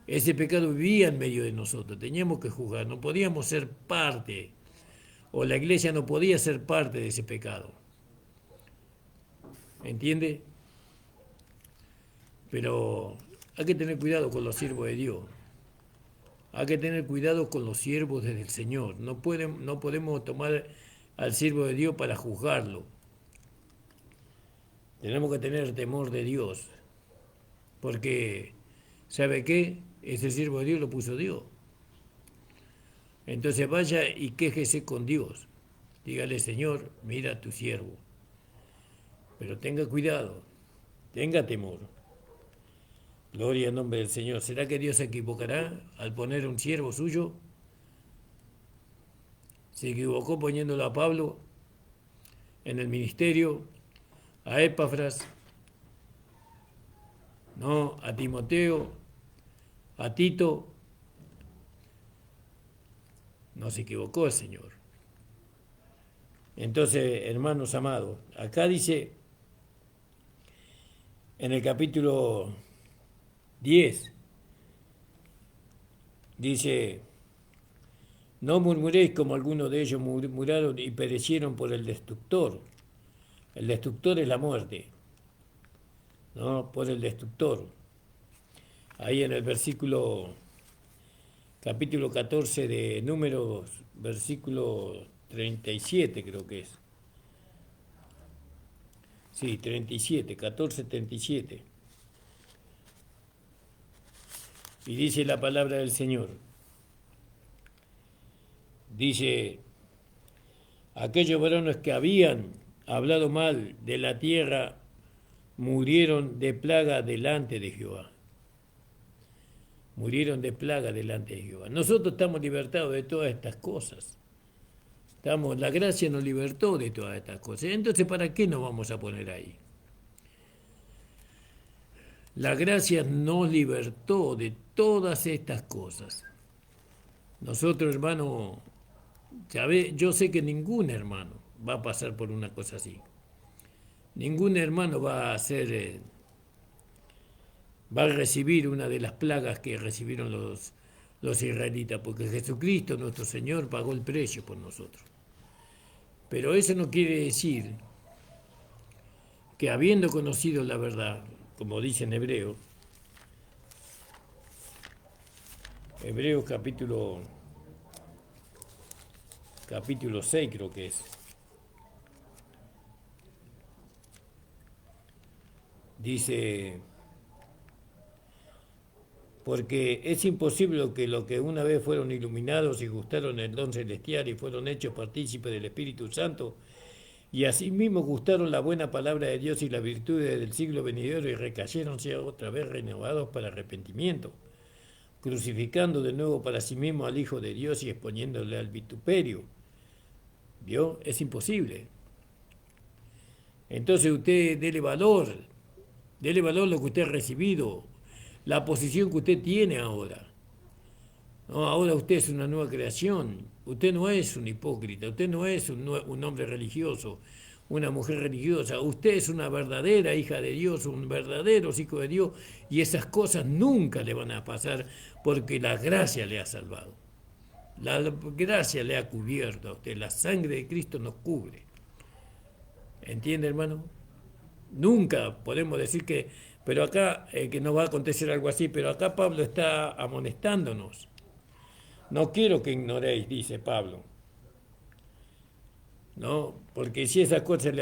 Ese pecado vivía en medio de nosotros, teníamos que juzgar, no podíamos ser parte, o la iglesia no podía ser parte de ese pecado. ¿Entiende? Pero hay que tener cuidado con los siervos de Dios. Hay que tener cuidado con los siervos del Señor. No podemos tomar al siervo de Dios para juzgarlo. Tenemos que tener temor de Dios. Porque, ¿sabe qué? Ese siervo de Dios lo puso Dios. Entonces vaya y quéjese con Dios. Dígale, Señor, mira a tu siervo. Pero tenga cuidado, tenga temor. Gloria en nombre del Señor. ¿Será que Dios se equivocará al poner un siervo suyo? Se equivocó poniéndolo a Pablo en el ministerio, a Epafras, no, a Timoteo, a Tito. No se equivocó el Señor. Entonces, hermanos amados, acá dice en el capítulo 10, dice, no murmuréis como algunos de ellos murmuraron y perecieron por el destructor. El destructor es la muerte, ¿no? Por el destructor. Ahí en el capítulo 14 de Números, versículo 37 creo que es. Sí, 37, 14, 37. Y dice la palabra del Señor. Dice, aquellos varones que habían hablado mal de la tierra murieron de plaga delante de Jehová. Murieron de plaga delante de Jehová. Nosotros estamos libertados de todas estas cosas. La gracia nos libertó de todas estas cosas. Entonces, ¿para qué nos vamos a poner ahí? La gracia nos libertó de todas estas cosas. Nosotros, hermano, yo sé que ningún hermano va a pasar por una cosa así. Ningún hermano va a recibir una de las plagas que recibieron los israelitas, porque Jesucristo, nuestro Señor, pagó el precio por nosotros. Pero eso no quiere decir que habiendo conocido la verdad, como dice en Hebreos capítulo 6 creo que es, dice, porque es imposible que los que una vez fueron iluminados y gustaron el don celestial y fueron hechos partícipes del Espíritu Santo, y asimismo gustaron la buena palabra de Dios y las virtudes del siglo venidero y recayeron sea otra vez renovados para arrepentimiento, crucificando de nuevo para sí mismo al Hijo de Dios y exponiéndole al vituperio. ¿Vio? Es imposible. Entonces usted dele valor lo que usted ha recibido, la posición que usted tiene ahora. No, ahora usted es una nueva creación, usted no es un hipócrita, usted no es un hombre religioso, una mujer religiosa, usted es una verdadera hija de Dios, un verdadero hijo de Dios, y esas cosas nunca le van a pasar porque la gracia le ha salvado. La gracia le ha cubierto a usted, la sangre de Cristo nos cubre. ¿Entiende, hermano? Nunca podemos decir que, pero acá, que nos va a acontecer algo así, pero acá Pablo está amonestándonos. No quiero que ignoréis, dice Pablo, ¿no? Porque si esas cosas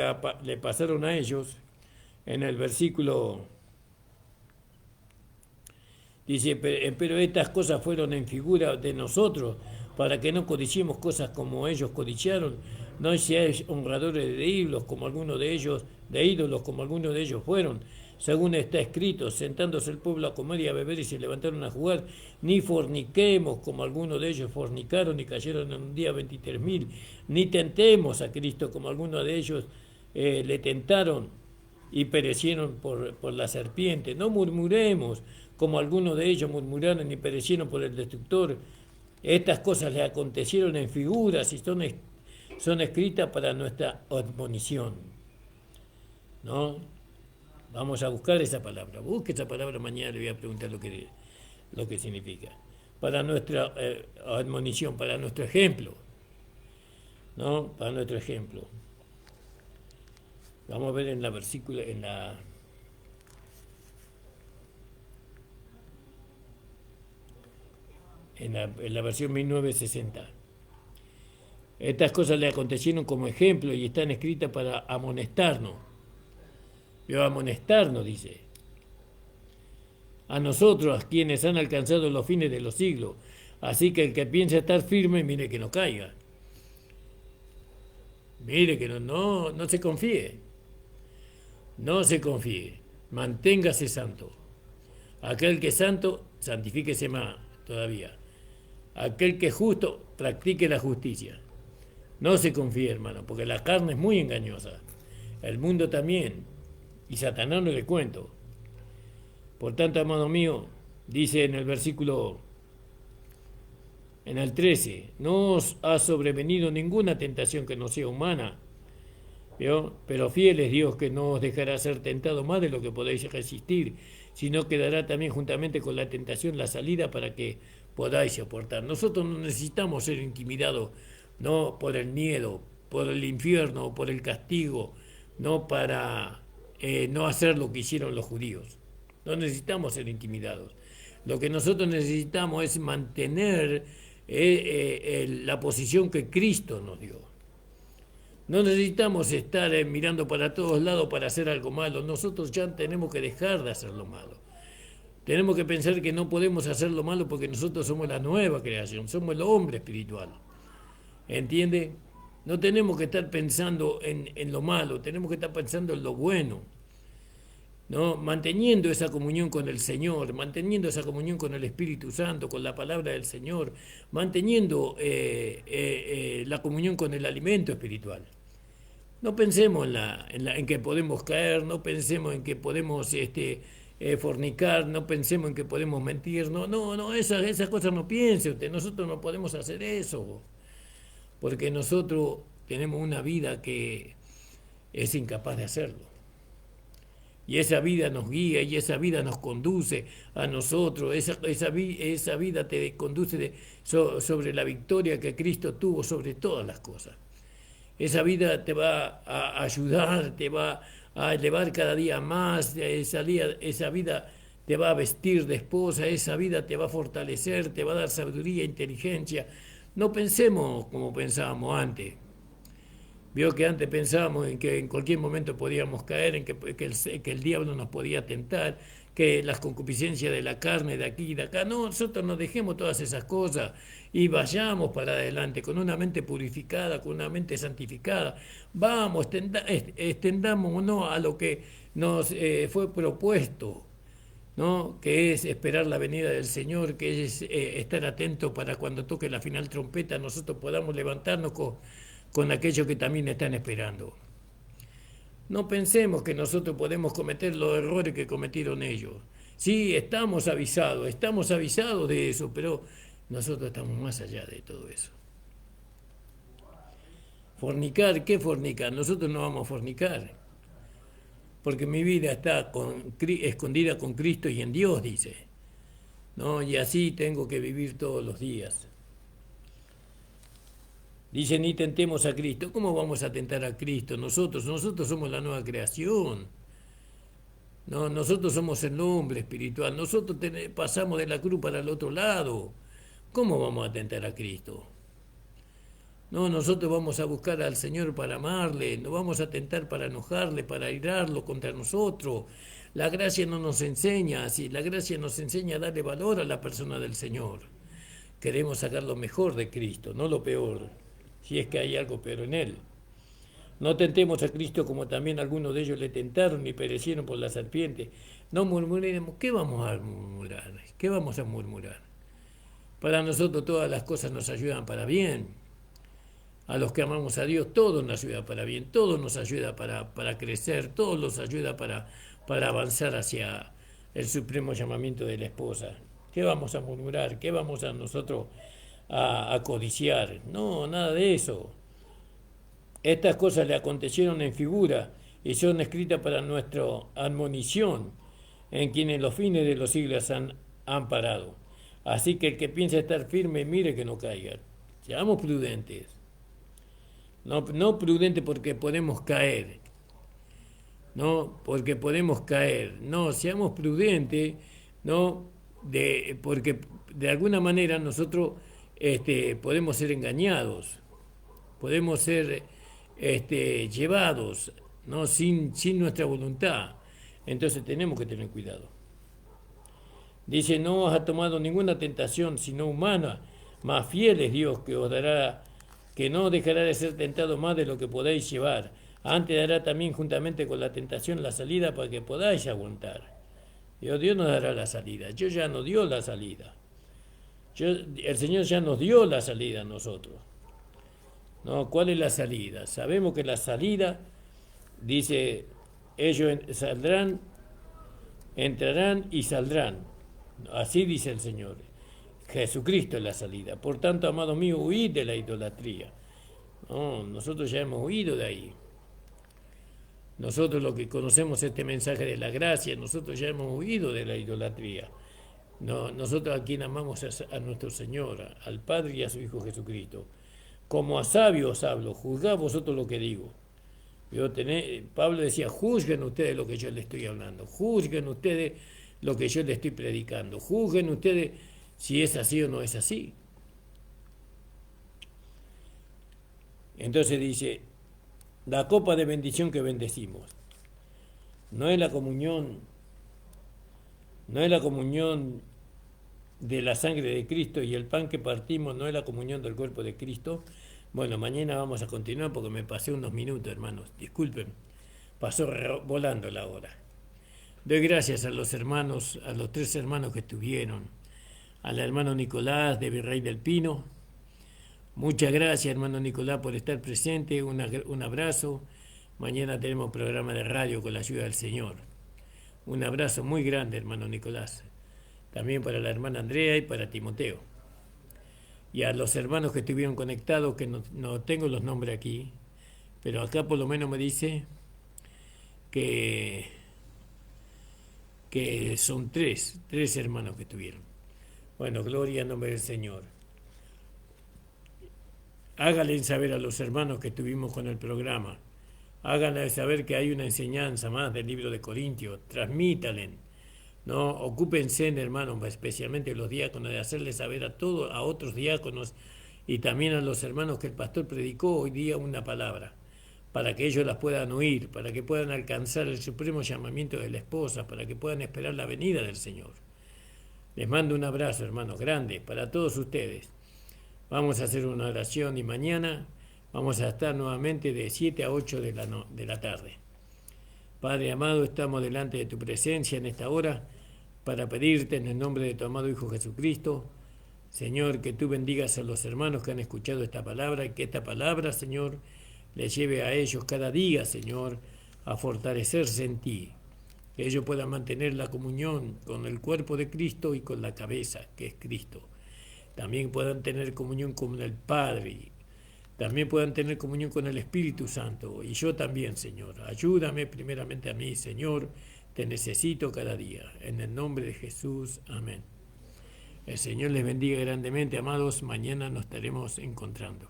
le pasaron a ellos, en el versículo dice, pero estas cosas fueron en figura de nosotros, para que no codiciemos cosas como ellos codiciaron, no seáis honradores de ídolos como algunos de ellos fueron, según está escrito, sentándose el pueblo a comer y a beber y se levantaron a jugar, ni forniquemos como algunos de ellos fornicaron y cayeron en un día 23.000, ni tentemos a Cristo como algunos de ellos le tentaron y perecieron por la serpiente, no murmuremos como algunos de ellos murmuraron y perecieron por el destructor. Estas cosas les acontecieron en figuras y son escritas para nuestra admonición, ¿no? Vamos a buscar esa palabra. Busque esa palabra, mañana le voy a preguntar lo que significa. Para nuestra admonición, para nuestro ejemplo, ¿no? Para nuestro ejemplo. Vamos a ver en la versícula, en la versión 1960. Estas cosas le acontecieron como ejemplo y están escritas para amonestarnos. Pero amonestarnos, dice. A nosotros, quienes han alcanzado los fines de los siglos. Así que el que piensa estar firme, mire que no caiga. Mire que no se confíe. No se confíe. Manténgase santo. Aquel que es santo, santifíquese más todavía. Aquel que es justo, practique la justicia. No se confíe, hermano, porque la carne es muy engañosa. El mundo también. Y Satanás no le cuento. Por tanto, amado mío, dice en el versículo, en el 13, no os ha sobrevenido ninguna tentación que no sea humana, ¿vio? Pero fiel es Dios que no os dejará ser tentado más de lo que podéis resistir, sino que dará también juntamente con la tentación la salida para que podáis soportar. Nosotros no necesitamos ser intimidados, no por el miedo, por el infierno o por el castigo, no para no hacer lo que hicieron los judíos. No necesitamos ser intimidados. Lo que nosotros necesitamos es mantener la posición que Cristo nos dio. No necesitamos estar mirando para todos lados para hacer algo malo. Nosotros ya tenemos que dejar de hacer lo malo. Tenemos que pensar que no podemos hacer lo malo porque nosotros somos la nueva creación, somos el hombre espiritual. ¿Entiende? No tenemos que estar pensando en lo malo, tenemos que estar pensando en lo bueno, ¿no? Manteniendo esa comunión con el Señor, manteniendo esa comunión con el Espíritu Santo, con la palabra del Señor, manteniendo la comunión con el alimento espiritual. No pensemos en que podemos caer, no pensemos en que podemos fornicar, no pensemos en que podemos mentir, no, esas cosas no piense usted, nosotros no podemos hacer eso. Porque nosotros tenemos una vida que es incapaz de hacerlo. y esa vida nos guía y esa vida nos conduce a nosotros, esa vida te conduce sobre la victoria que Cristo tuvo sobre todas las cosas. Esa vida te va a ayudar, te va a elevar cada día más, esa vida te va a vestir de esposa, esa vida te va a fortalecer, te va a dar sabiduría, inteligencia. No pensemos como pensábamos antes. Vio que antes pensábamos en que en cualquier momento podíamos caer, en que el diablo nos podía tentar, que las concupiscencias de la carne de aquí y de acá. No, nosotros nos dejemos todas esas cosas y vayamos para adelante con una mente purificada, con una mente santificada. Vamos, extendámonos a lo que nos fue propuesto, ¿no? Que es esperar la venida del Señor, que es estar atento para cuando toque la final trompeta nosotros podamos levantarnos con aquellos que también están esperando. No pensemos que nosotros podemos cometer los errores que cometieron ellos. Sí, estamos avisados de eso, pero nosotros estamos más allá de todo eso. Fornicar, ¿qué fornicar? Nosotros no vamos a fornicar, porque mi vida está escondida con Cristo y en Dios, dice, ¿no? Y así tengo que vivir todos los días. Dice, ni tentemos a Cristo. ¿Cómo vamos a tentar a Cristo? Nosotros somos la nueva creación. No, nosotros somos el hombre espiritual. Nosotros pasamos de la cruz para el otro lado. ¿Cómo vamos a tentar a Cristo? No, nosotros vamos a buscar al Señor para amarle, no vamos a tentar para enojarle, para airarlo contra nosotros. La gracia no nos enseña así, la gracia nos enseña a darle valor a la persona del Señor. Queremos sacar lo mejor de Cristo, no lo peor, si es que hay algo peor en Él. No tentemos a Cristo como también algunos de ellos le tentaron y perecieron por la serpiente. No murmuremos. ¿Qué vamos a murmurar? ¿Qué vamos a murmurar? Para nosotros todas las cosas nos ayudan para bien. A los que amamos a Dios, todo nos ayuda para bien, todo nos ayuda para crecer, todo nos ayuda para avanzar hacia el supremo llamamiento de la esposa. ¿Qué vamos a murmurar? ¿Qué vamos a nosotros a codiciar? No, nada de eso. Estas cosas le acontecieron en figura y son escritas para nuestra admonición, en quienes los fines de los siglos han parado. Así que el que piensa estar firme, mire que no caiga. Seamos prudentes. No prudentes porque podemos caer. No, porque podemos caer. No, seamos prudentes, no, porque de alguna manera nosotros podemos ser engañados, podemos ser llevados, ¿no? sin nuestra voluntad. Entonces tenemos que tener cuidado. Dice, no os ha tomado ninguna tentación sino humana, más fiel es Dios que os dará, que no dejará de ser tentado más de lo que podáis llevar. Antes dará también juntamente con la tentación la salida para que podáis aguantar. Dios nos dará la salida. Dios ya nos dio la salida. El Señor ya nos dio la salida a nosotros. ¿No? ¿Cuál es la salida? Sabemos que la salida, dice, ellos saldrán, entrarán y saldrán. Así dice el Señor. Jesucristo es la salida. Por tanto, amados míos, huid de la idolatría. No, nosotros ya hemos huido de ahí. Nosotros los que conocemos este mensaje de la gracia, nosotros ya hemos huido de la idolatría. No, nosotros a quien amamos a nuestro Señor, al Padre y a su Hijo Jesucristo. Como a sabios hablo, juzgad vosotros lo que digo. Pablo decía, juzguen ustedes lo que yo les estoy hablando, juzguen ustedes lo que yo les estoy predicando, juzguen ustedes si es así o no es así. Entonces dice, la copa de bendición que bendecimos, no es la comunión de la sangre de Cristo, y el pan que partimos no es la comunión del cuerpo de Cristo. Bueno, mañana vamos a continuar porque me pasé unos minutos, hermanos, disculpen, pasó volando la hora. Doy gracias a los hermanos, a los 3 hermanos que estuvieron, al hermano Nicolás de Virrey del Pino. Muchas gracias, hermano Nicolás, por estar presente, un abrazo. Mañana tenemos programa de radio con la ayuda del Señor. Un abrazo muy grande, hermano Nicolás. También para la hermana Andrea y para Timoteo. Y a los hermanos que estuvieron conectados, que no tengo los nombres aquí, pero acá por lo menos me dice que que son tres hermanos que tuvieron. Bueno, gloria en nombre del Señor. Háganle saber a los hermanos que estuvimos con el programa. Háganle saber que hay una enseñanza más del libro de Corintios. Transmítalen. No, ocúpense, hermanos, especialmente los diáconos, de hacerles saber a otros diáconos y también a los hermanos que el pastor predicó hoy día una palabra, para que ellos las puedan oír, para que puedan alcanzar el supremo llamamiento de la esposa, para que puedan esperar la venida del Señor. Les mando un abrazo, hermanos, grande para todos ustedes. Vamos a hacer una oración y mañana vamos a estar nuevamente de 7 a 8 de la tarde. Padre amado, estamos delante de tu presencia en esta hora para pedirte en el nombre de tu amado Hijo Jesucristo, Señor, que tú bendigas a los hermanos que han escuchado esta palabra y que esta palabra, Señor, les lleve a ellos cada día, Señor, a fortalecerse en ti. Que ellos puedan mantener la comunión con el cuerpo de Cristo y con la cabeza, que es Cristo. También puedan tener comunión con el Padre. También puedan tener comunión con el Espíritu Santo. Y yo también, Señor. Ayúdame primeramente a mí, Señor. Te necesito cada día. En el nombre de Jesús. Amén. El Señor les bendiga grandemente, amados. Mañana nos estaremos encontrando.